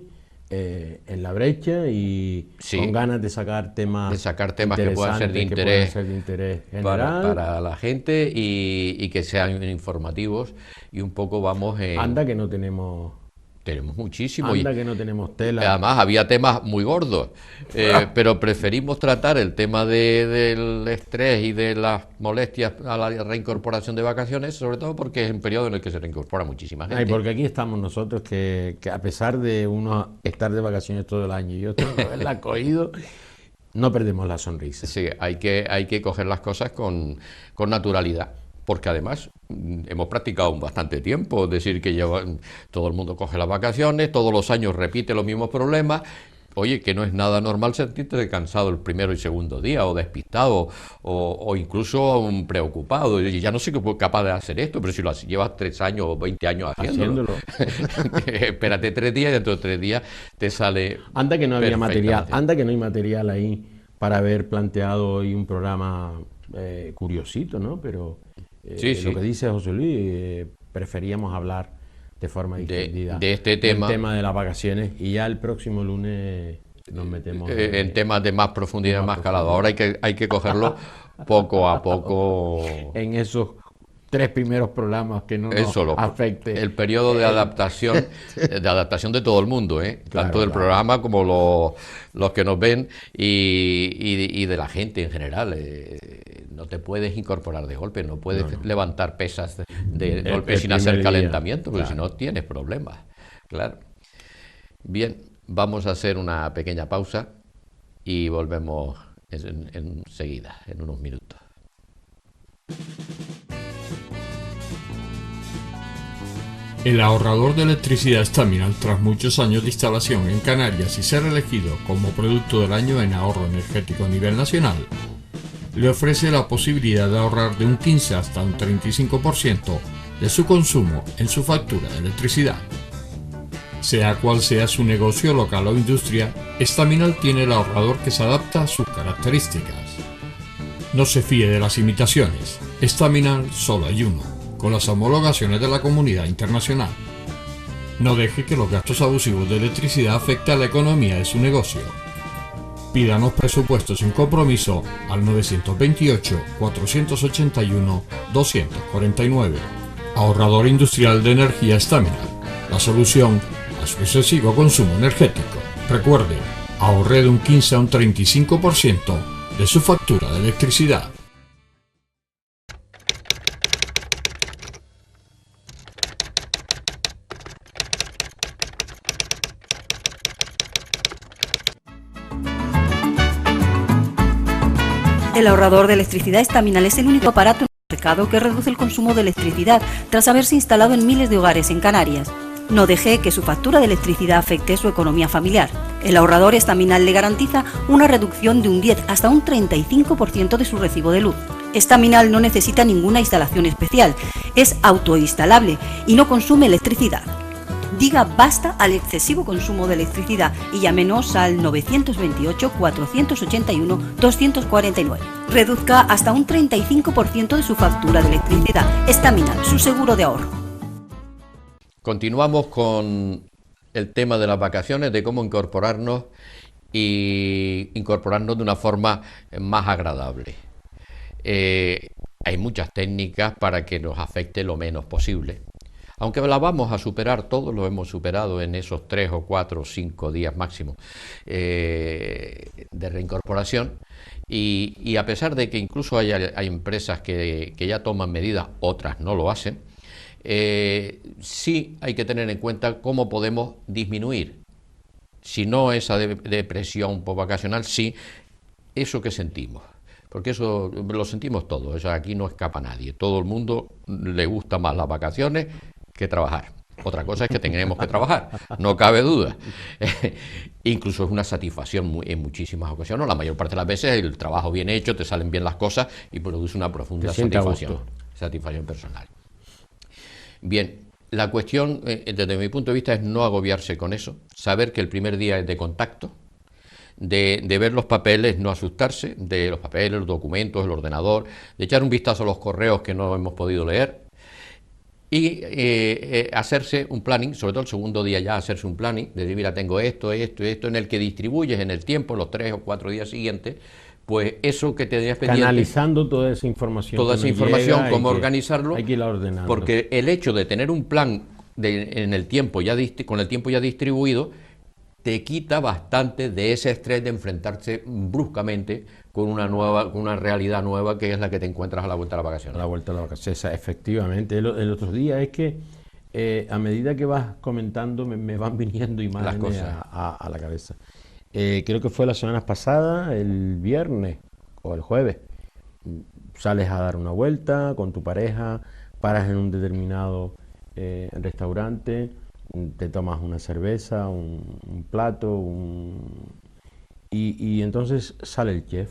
Speaker 2: en la brecha y con ganas de sacar temas
Speaker 1: que puedan ser de interés,
Speaker 2: general.
Speaker 1: Para la gente y que sean informativos y un poco vamos en...
Speaker 2: Anda que no tenemos
Speaker 1: muchísimo.
Speaker 2: Que no tenemos tela.
Speaker 1: Además, había temas muy gordos, pero preferimos tratar el tema del estrés y de las molestias a la reincorporación de vacaciones, sobre todo porque es un periodo en el que se reincorpora muchísima gente.
Speaker 2: Porque aquí estamos nosotros que a pesar de uno estar de vacaciones todo el año y yo tengo que haberla cogido, no perdemos la sonrisa.
Speaker 1: Sí, hay que coger las cosas con naturalidad. Porque además hemos practicado bastante tiempo, es decir, que todo el mundo coge las vacaciones, todos los años repite los mismos problemas. Oye, que no es nada normal sentirte cansado el primero y segundo día, o despistado, o incluso preocupado. Y ya no soy capaz de hacer esto, pero si lo llevas 3 años o 20 años haciéndolo. Espérate 3 días y dentro de 3 días te sale.
Speaker 2: Anda que no había material, anda que no hay material ahí para haber planteado hoy un programa curiosito, ¿no? Pero lo que dice José Luis, preferíamos hablar de forma distendida
Speaker 1: de este
Speaker 2: del tema de las vacaciones, y ya el próximo lunes nos metemos
Speaker 1: en temas de más profundidad, más calado. Ahora hay que cogerlo poco a poco.
Speaker 2: En esos 3 primeros programas que no nos afecte.
Speaker 1: El periodo de adaptación, de todo el mundo, tanto del programa como los que nos ven y de la gente en general. No te puedes incorporar de golpe, no puedes levantar pesas de golpe sin hacer calentamiento, porque si no tienes problemas. Claro. Bien, vamos a hacer una pequeña pausa y volvemos enseguida, en unos minutos.
Speaker 4: El ahorrador de electricidad Staminal, tras muchos años de instalación en Canarias y ser elegido como producto del año en ahorro energético a nivel nacional, le ofrece la posibilidad de ahorrar de un 15 hasta un 35% de su consumo en su factura de electricidad. Sea cual sea su negocio local o industria, Staminal tiene el ahorrador que se adapta a sus características. No se fíe de las imitaciones, Staminal solo hay uno, con las homologaciones de la comunidad internacional. No deje que los gastos abusivos de electricidad afecten a la economía de su negocio. Pídanos presupuestos sin compromiso al 928-481-249. Ahorrador industrial de energía Staminal, la solución a su excesivo consumo energético. Recuerde, ahorre de un 15 a un 35% de su factura de electricidad.
Speaker 3: El ahorrador de electricidad Staminal es el único aparato en el mercado que reduce el consumo de electricidad tras haberse instalado en miles de hogares en Canarias. No deje que su factura de electricidad afecte su economía familiar. El ahorrador Staminal le garantiza una reducción de un 10 hasta un 35% de su recibo de luz. Staminal no necesita ninguna instalación especial, es autoinstalable y no consume electricidad. Diga basta al excesivo consumo de electricidad y llámenos al 928-481-249. Reduzca hasta un 35% de su factura de electricidad. Staminal, su seguro de ahorro.
Speaker 1: Continuamos con el tema de las vacaciones, de cómo incorporarnos de una forma más agradable. Hay muchas técnicas para que nos afecte lo menos posible. Aunque la vamos a superar, todos lo hemos superado en esos 3 o 4 o 5 días máximo de reincorporación, y a pesar de que incluso hay empresas que ya toman medidas, otras no lo hacen, sí hay que tener en cuenta cómo podemos disminuir, si no esa depresión postvacacional, sí eso que sentimos. Porque eso lo sentimos todos, o sea, aquí no escapa nadie, todo el mundo le gusta más las vacaciones que trabajar. Otra cosa es que tengamos que trabajar, no cabe duda. Incluso es una satisfacción en muchísimas ocasiones, la mayor parte de las veces el trabajo bien hecho, te salen bien las cosas y produce una profunda satisfacción personal. Bien, la cuestión desde mi punto de vista es no agobiarse con eso, saber que el primer día es de contacto, de ver los papeles, no asustarse de los papeles, los documentos, el ordenador, de echar un vistazo a los correos que no hemos podido leer y hacerse un planning, sobre todo el segundo día ya hacerse un planning, de decir, mira, tengo esto, en el que distribuyes en el tiempo, los 3 o 4 días siguientes, pues eso que tenías pendiente.
Speaker 2: Canalizando toda esa información.
Speaker 1: Cómo organizarlo.
Speaker 2: Hay que irla ordenando.
Speaker 1: Porque el hecho de tener un plan en el tiempo con el tiempo ya distribuido, te quita bastante de ese estrés de enfrentarse bruscamente con una realidad nueva que es la que te encuentras a la vuelta de la vacación.
Speaker 2: A la vuelta de la vacación, efectivamente. El otro día es que a medida que vas comentando me van viniendo imágenes a la cabeza. Creo que fue la semana pasada, el viernes o el jueves, sales a dar una vuelta con tu pareja, paras en un determinado restaurante, te tomas una cerveza, un plato, y entonces sale el chef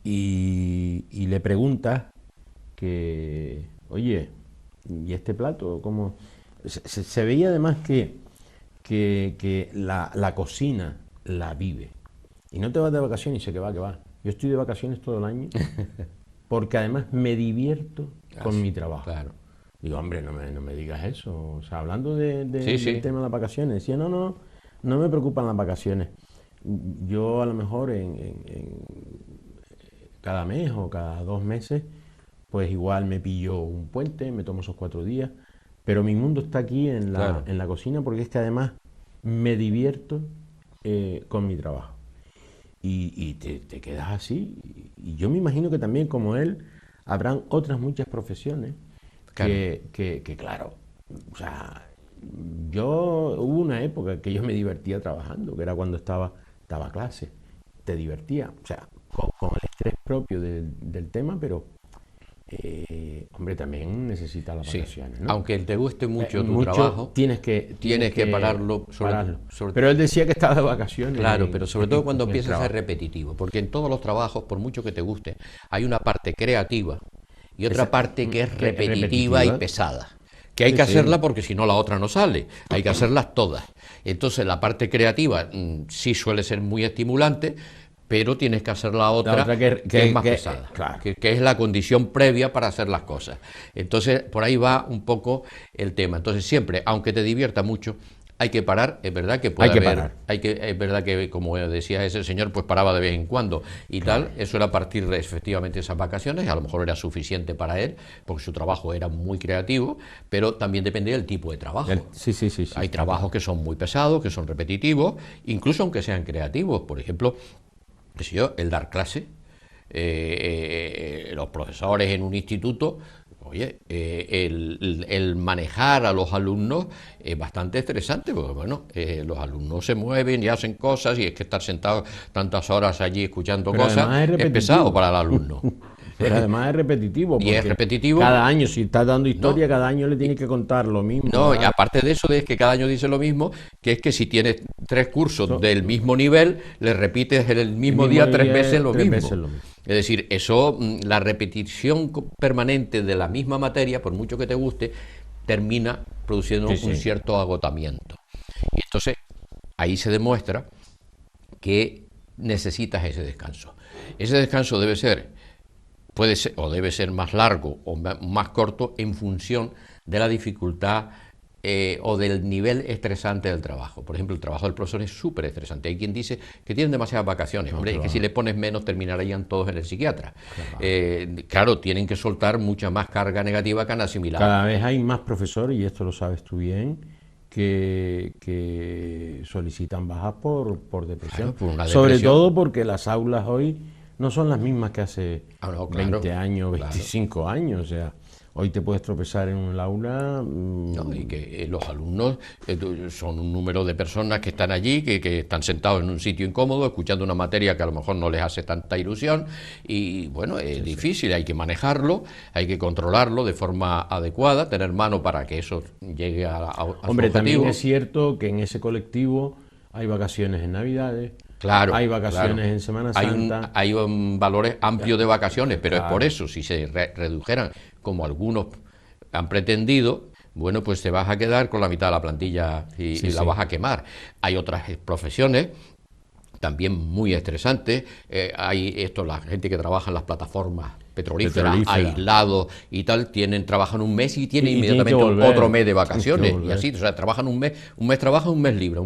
Speaker 2: y le preguntas que, oye, ¿y este plato cómo? Se veía además que la cocina la vive. Y no te vas de vacaciones y sé que va. Yo estoy de vacaciones todo el año porque además me divierto con mi trabajo.
Speaker 1: Claro.
Speaker 2: Digo, hombre, no me digas eso. O sea, hablando del tema de las vacaciones, decía, no me preocupan las vacaciones. Yo a lo mejor en cada mes o cada 2 meses, pues igual me pillo un puente, me tomo esos 4 días, pero mi mundo está aquí en la cocina, porque es que además me divierto con mi trabajo. Y te quedas así. Y yo me imagino que también, como él, habrán otras muchas profesiones que claro, o sea, hubo una época que yo me divertía trabajando, que era cuando estaba a clase, te divertía, o sea, con el estrés propio del tema, pero hombre, también necesitas las vacaciones, ¿no?
Speaker 1: Aunque te guste mucho tu trabajo,
Speaker 2: tienes que
Speaker 1: pararlo.
Speaker 2: Pero él decía que estaba de vacaciones.
Speaker 1: Claro, pero sobre todo cuando empieza a ser repetitivo, porque en todos los trabajos, por mucho que te guste, hay una parte creativa y otra parte que es repetitiva y pesada. Que hay que hacerla porque si no la otra no sale, hay que hacerlas todas. Entonces la parte creativa sí suele ser muy estimulante, pero tienes que hacer la otra que es más pesada,
Speaker 2: claro.
Speaker 1: que es la condición previa para hacer las cosas. Entonces por ahí va un poco el tema. Entonces siempre, aunque te divierta mucho, hay que parar. Es verdad que puede haber, es verdad que, como decía ese señor, pues paraba de vez en cuando y tal. Eso era a partir de efectivamente esas vacaciones. A lo mejor era suficiente para él, porque su trabajo era muy creativo, pero también dependía del tipo de trabajo.
Speaker 2: Sí.
Speaker 1: Hay trabajos que son muy pesados, que son repetitivos, incluso aunque sean creativos. Por ejemplo, qué sé yo, el dar clase, los profesores en un instituto. Oye, el manejar a los alumnos es bastante estresante, porque bueno, los alumnos se mueven y hacen cosas, y es que estar sentado tantas horas allí escuchando cosas es pesado para el alumno.
Speaker 2: Pero además es repetitivo.
Speaker 1: Y es repetitivo.
Speaker 2: Cada año, si estás dando historia, cada año le tienes que contar lo mismo.
Speaker 1: No, y aparte de eso, es que cada año dice lo mismo, que es que si tienes 3 cursos del mismo nivel, le repites el mismo día 3 veces lo mismo. Es decir, eso, la repetición permanente de la misma materia, por mucho que te guste, termina produciendo un cierto agotamiento. Y entonces, ahí se demuestra que necesitas ese descanso. Ese descanso puede ser o debe ser más largo o más corto en función de la dificultad o del nivel estresante del trabajo. Por ejemplo, el trabajo del profesor es súper estresante. Hay quien dice que tienen demasiadas vacaciones. Hombre, es que si le pones menos terminarían todos en el psiquiatra. Claro, tienen que soltar mucha más carga negativa que han asimilado.
Speaker 2: Cada vez hay más profesores, y esto lo sabes tú bien, que solicitan bajas por depresión.
Speaker 1: Claro, por una depresión.
Speaker 2: Sobre todo porque las aulas hoy no son las mismas que hace 20 años, 25 años, o sea, hoy te puedes tropezar en un aula.
Speaker 1: No, y que los alumnos son un número de personas que están allí, que están sentados en un sitio incómodo, escuchando una materia que a lo mejor no les hace tanta ilusión, y bueno, es difícil, hay que manejarlo, hay que controlarlo de forma adecuada, tener mano para que eso llegue a su objetivo.
Speaker 2: También es cierto que en ese colectivo hay vacaciones en Navidades.
Speaker 1: Claro,
Speaker 2: hay vacaciones en Semana Santa.
Speaker 1: Hay un valor amplio de vacaciones, pero es por eso, si se redujeran, como algunos han pretendido, bueno, pues te vas a quedar con la mitad de la plantilla y la vas a quemar. Hay otras profesiones también muy estresantes. Hay la gente que trabaja en las plataformas petrolíferas, aislados y tal, trabajan un mes y tienen inmediatamente otro mes de vacaciones, y así, o sea, trabajan un mes trabajan, un mes libre,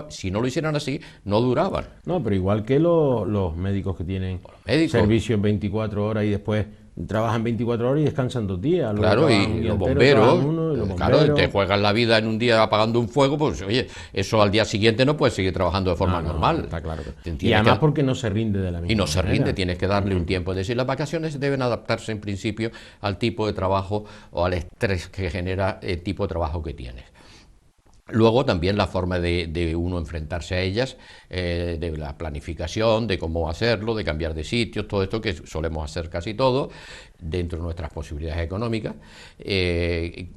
Speaker 1: si no lo hicieran así, no duraban.
Speaker 2: No, pero igual que los médicos que tienen servicio en 24 horas y después trabajan 24 horas y descansan 2 días.
Speaker 1: Claro, y los bomberos, claro, te juegas la vida en un día apagando un fuego, pues oye, eso al día siguiente no puedes seguir trabajando de forma normal.
Speaker 2: Está claro. Y además porque no se rinde de la misma manera.
Speaker 1: Y no se rinde, tienes que darle un tiempo. Es decir, las vacaciones deben adaptarse en principio al tipo de trabajo o al estrés que genera el tipo de trabajo que tienes. Luego también la forma de uno enfrentarse a ellas, de la planificación, de cómo hacerlo, de cambiar de sitios, todo esto que solemos hacer casi todo dentro de nuestras posibilidades económicas.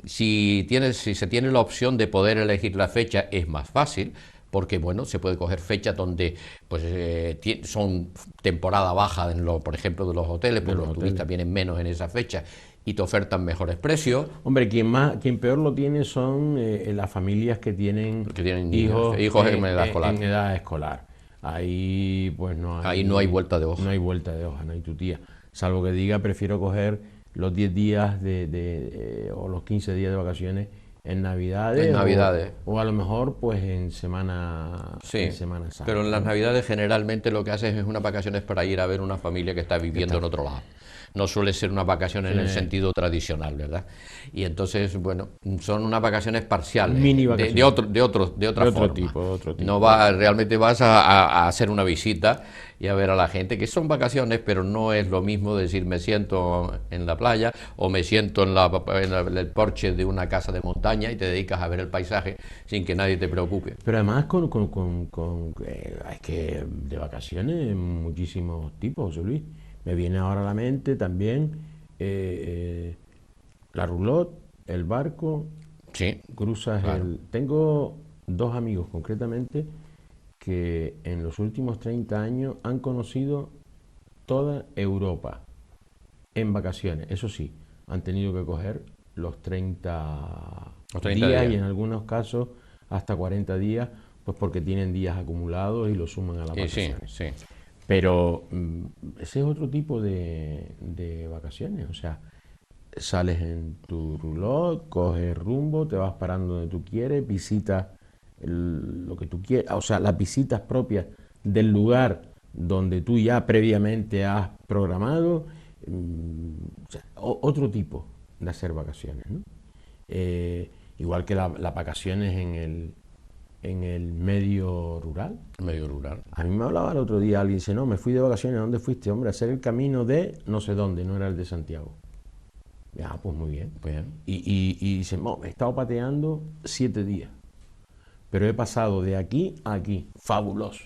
Speaker 1: Si se tiene la opción de poder elegir la fecha, es más fácil, porque bueno, se puede coger fechas donde pues son temporada baja, por ejemplo, de los hoteles, porque los turistas vienen menos en esa fecha y te ofertan mejores precios.
Speaker 2: Hombre, quien peor lo tiene son las familias que tienen hijos en edad escolar. Ahí pues
Speaker 1: ahí no hay vuelta de hoja.
Speaker 2: No hay vuelta de hoja, no hay tu tía. salvo que diga prefiero coger los 10 días o los 15 días de vacaciones en Navidades, o a lo mejor pues en Semana Santa.
Speaker 1: Pero en las Navidades generalmente lo que haces es unas vacaciones para ir a ver una familia que está viviendo en otro lado. No suele ser unas vacaciones en el sentido tradicional, ¿verdad? Y entonces, bueno, son unas vacaciones parciales,
Speaker 2: mini vacaciones.
Speaker 1: de otra forma.
Speaker 2: Tipo.
Speaker 1: No realmente vas a hacer una visita y a ver a la gente, que son vacaciones, pero no es lo mismo decir me siento en la playa o me siento en el porche de una casa de montaña y te dedicas a ver el paisaje sin que nadie te preocupe.
Speaker 2: Pero además es que de vacaciones muchísimos tipos, José Luis. Me viene ahora a la mente también la roulotte, el barco,
Speaker 1: sí,
Speaker 2: cruzas
Speaker 1: claro.
Speaker 2: Tengo dos amigos concretamente que en los últimos 30 años han conocido toda Europa en vacaciones. Eso sí, han tenido que coger los 30 días y en algunos casos hasta 40 días, pues porque tienen días acumulados y los suman a las vacaciones.
Speaker 1: Sí.
Speaker 2: Pero ese es otro tipo de vacaciones, o sea, sales en tu roulotte, coges rumbo, te vas parando donde tú quieres, visitas lo que tú quieres, o sea, las visitas propias del lugar donde tú ya previamente has programado, o sea, otro tipo de hacer vacaciones, ¿no? Igual que las vacaciones en el medio rural.
Speaker 1: Medio rural.
Speaker 2: A mí me hablaba el otro día, alguien dice, no, me fui de vacaciones, ¿a dónde fuiste? Hombre, a hacer el camino de no sé dónde, no era el de Santiago. Ya, pues muy bien. Y dice, no, he estado pateando 7 días, pero he pasado de aquí a aquí, fabuloso.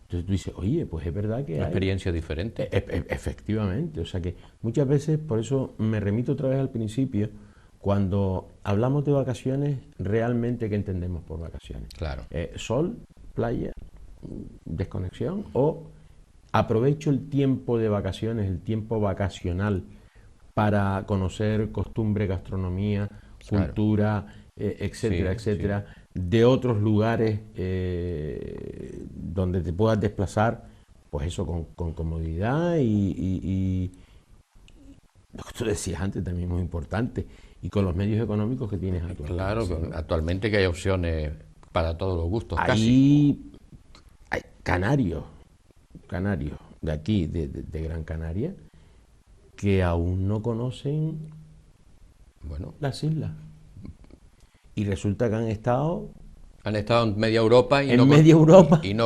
Speaker 2: Entonces tú dices, oye, pues es verdad que
Speaker 1: una experiencia diferente.
Speaker 2: Efectivamente, o sea que muchas veces, por eso me remito otra vez al principio, cuando hablamos de vacaciones, realmente ¿qué entendemos por vacaciones?
Speaker 1: Claro.
Speaker 2: Sol, playa, desconexión, o aprovecho el tiempo de vacaciones, el tiempo vacacional, para conocer costumbre, gastronomía, cultura, etcétera, etcétera, de otros lugares donde te puedas desplazar, pues eso, con comodidad y lo que tú decías antes también es muy importante, y con los medios económicos que tienes actualmente.
Speaker 1: Claro, actualmente que hay opciones para todos los gustos,
Speaker 2: Hay canarios de aquí, de Gran Canaria, que aún no conocen las islas. Y resulta que han estado
Speaker 1: en media Europa y no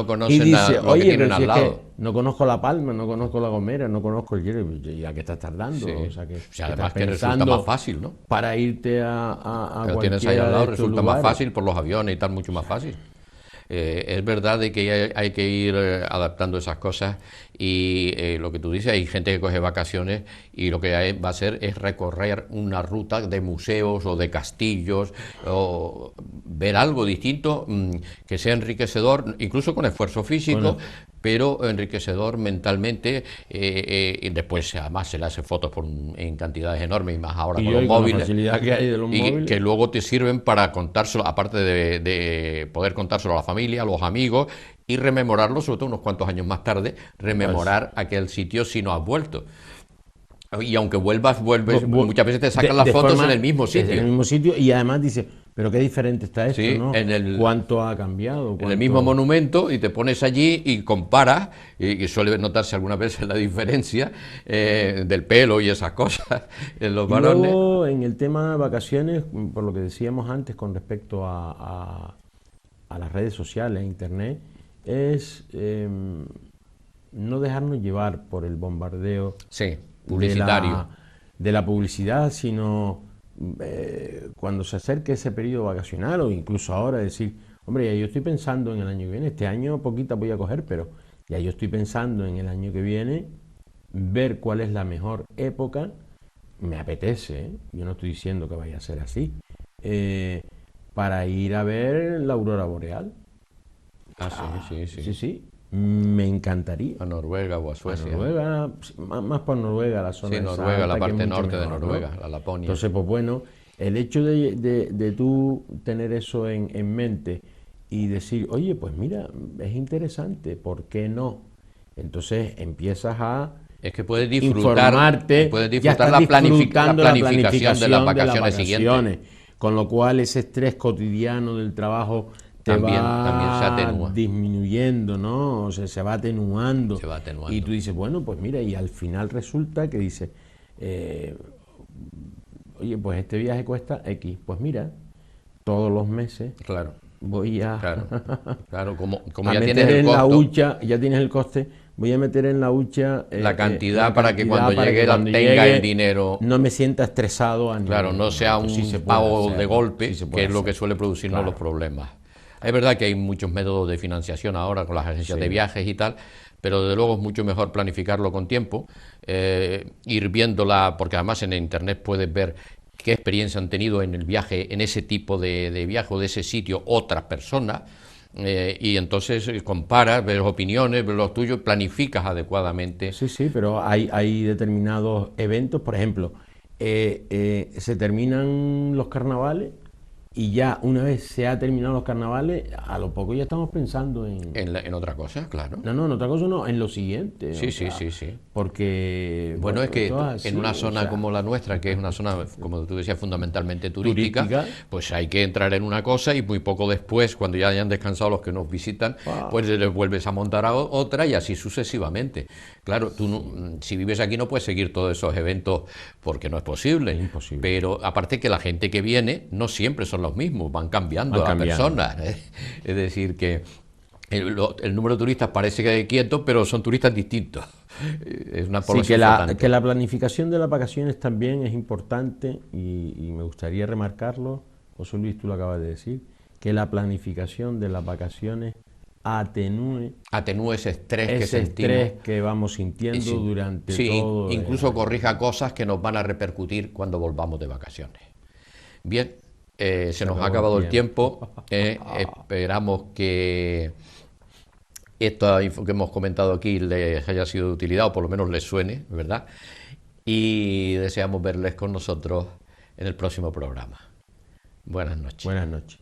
Speaker 1: conocen lo que tienen al lado.
Speaker 2: No conozco La Palma, no conozco La Gomera, no conozco el Hierro, ya que estás tardando.
Speaker 1: Sí.
Speaker 2: O sea que
Speaker 1: además que resulta más fácil, ¿no?
Speaker 2: Para irte a
Speaker 1: pero tienes ahí al lado, resulta más fácil por los aviones y tal, mucho más fácil. Es verdad de que hay que ir adaptando esas cosas y lo que tú dices, hay gente que coge vacaciones y lo que va a hacer es recorrer una ruta de museos o de castillos o ver algo distinto que sea enriquecedor, incluso con esfuerzo físico, pero enriquecedor mentalmente, y después además se le hace fotos en cantidades enormes y más ahora con los móviles,
Speaker 2: la facilidad que hay de los móviles,
Speaker 1: que luego te sirven para contárselo, aparte de poder contárselo a la familia, a los amigos y rememorarlo, sobre todo unos cuantos años más tarde, rememorar aquel sitio si no has vuelto. Y aunque vuelves, muchas veces te sacan las fotos en el mismo sitio.
Speaker 2: En el mismo sitio, y además dices, pero qué diferente está esto,
Speaker 1: sí,
Speaker 2: ¿no? ¿Cuánto ha cambiado?
Speaker 1: En el mismo monumento, y te pones allí y comparas, y suele notarse algunas veces la diferencia del pelo y esas cosas en los varones.
Speaker 2: Luego, en el tema de vacaciones, por lo que decíamos antes con respecto a las redes sociales, a internet, es no dejarnos llevar por el bombardeo
Speaker 1: publicitario
Speaker 2: de la publicidad, sino cuando se acerque ese periodo vacacional o incluso ahora decir, hombre, ya yo estoy pensando en el año que viene, este año poquita voy a coger, pero ya yo estoy pensando en el año que viene, ver cuál es la mejor época, me apetece, yo no estoy diciendo que vaya a ser así, para ir a ver la aurora boreal. Sí. Me encantaría.
Speaker 1: A Noruega o a Suecia.
Speaker 2: A Noruega, más por Noruega, la zona
Speaker 1: de Noruega, la parte norte de Noruega,
Speaker 2: ¿no?
Speaker 1: la Laponia.
Speaker 2: Entonces, pues bueno, el hecho de tú tener eso en mente y decir, oye, pues mira, es interesante, ¿por qué no? Entonces empiezas a
Speaker 1: Es que puedes disfrutar,
Speaker 2: informarte,
Speaker 1: puedes
Speaker 2: ya
Speaker 1: disfrutar
Speaker 2: estás
Speaker 1: la
Speaker 2: disfrutando
Speaker 1: planificación de las vacaciones siguientes.
Speaker 2: Con lo cual ese estrés cotidiano del trabajo
Speaker 1: También se
Speaker 2: va
Speaker 1: atenúa.
Speaker 2: disminuyendo, ¿no? O sea, se va atenuando.
Speaker 1: Se va atenuando.
Speaker 2: Y tú dices, bueno, pues mira, y al final resulta que dices, oye, pues este viaje cuesta X. Pues mira, todos los meses
Speaker 1: Claro,
Speaker 2: voy a,
Speaker 1: claro, como
Speaker 2: a
Speaker 1: ya
Speaker 2: meter
Speaker 1: tienes el
Speaker 2: en la
Speaker 1: costo,
Speaker 2: hucha, ya tienes el coste, voy a meter en la hucha
Speaker 1: la cantidad
Speaker 2: la
Speaker 1: para que
Speaker 2: cantidad
Speaker 1: cuando
Speaker 2: para
Speaker 1: llegue
Speaker 2: que cuando
Speaker 1: tenga
Speaker 2: llegue
Speaker 1: el dinero.
Speaker 2: no me sienta estresado a nivel
Speaker 1: Claro, no sea un
Speaker 2: sí se puede
Speaker 1: pago
Speaker 2: hacer,
Speaker 1: de golpe,
Speaker 2: sí se
Speaker 1: que
Speaker 2: puede
Speaker 1: es lo que
Speaker 2: hacer.
Speaker 1: suele producirnos
Speaker 2: Claro.
Speaker 1: los problemas. Es verdad que hay muchos métodos de financiación ahora con las agencias de viajes y tal, pero desde luego es mucho mejor planificarlo con tiempo, ir viéndola, porque además en Internet puedes ver qué experiencia han tenido en el viaje, en ese tipo de viaje o de ese sitio otras personas, y entonces comparas, ves opiniones, ves los tuyos, planificas adecuadamente.
Speaker 2: Sí, sí, pero hay determinados eventos, por ejemplo, se terminan los carnavales y ya una vez se ha terminado los carnavales, a lo poco ya estamos pensando
Speaker 1: En otra cosa, claro.
Speaker 2: No, en otra cosa no, en lo siguiente.
Speaker 1: Sí,
Speaker 2: o
Speaker 1: sí,
Speaker 2: sea,
Speaker 1: sí.
Speaker 2: Porque...
Speaker 1: Bueno, es que
Speaker 2: esto es así,
Speaker 1: en una
Speaker 2: o
Speaker 1: zona
Speaker 2: sea,
Speaker 1: como la nuestra, que es una zona, como tú decías, fundamentalmente turística,
Speaker 2: Turística.
Speaker 1: pues hay que entrar en una cosa y muy poco después, cuando ya hayan descansado los que nos visitan, pues les vuelves a montar a otra y así sucesivamente. Claro, tú si vives aquí no puedes seguir todos esos eventos porque no es posible.
Speaker 2: Es imposible.
Speaker 1: Pero aparte que la gente que viene no siempre son los mismos, van cambiando
Speaker 2: Van
Speaker 1: las
Speaker 2: cambiando.
Speaker 1: personas. Es decir, que el número de turistas parece que es quieto, pero son turistas distintos. Es una
Speaker 2: Sí,
Speaker 1: población flotante.
Speaker 2: que la planificación de las vacaciones también es importante y me gustaría remarcarlo, José Luis, tú lo acabas de decir, que la planificación de las vacaciones atenúe
Speaker 1: Ese estrés que
Speaker 2: ese
Speaker 1: sentimos.
Speaker 2: estrés que vamos sintiendo
Speaker 1: Sí,
Speaker 2: durante
Speaker 1: sí,
Speaker 2: todo el
Speaker 1: incluso
Speaker 2: año.
Speaker 1: corrija cosas que nos van a repercutir cuando volvamos de vacaciones. Bien, se nos ha acabado el tiempo. Esperamos que esto que hemos comentado aquí les haya sido de utilidad o por lo menos les suene, ¿verdad? Y deseamos verles con nosotros en el próximo programa. Buenas noches.
Speaker 2: Buenas noches.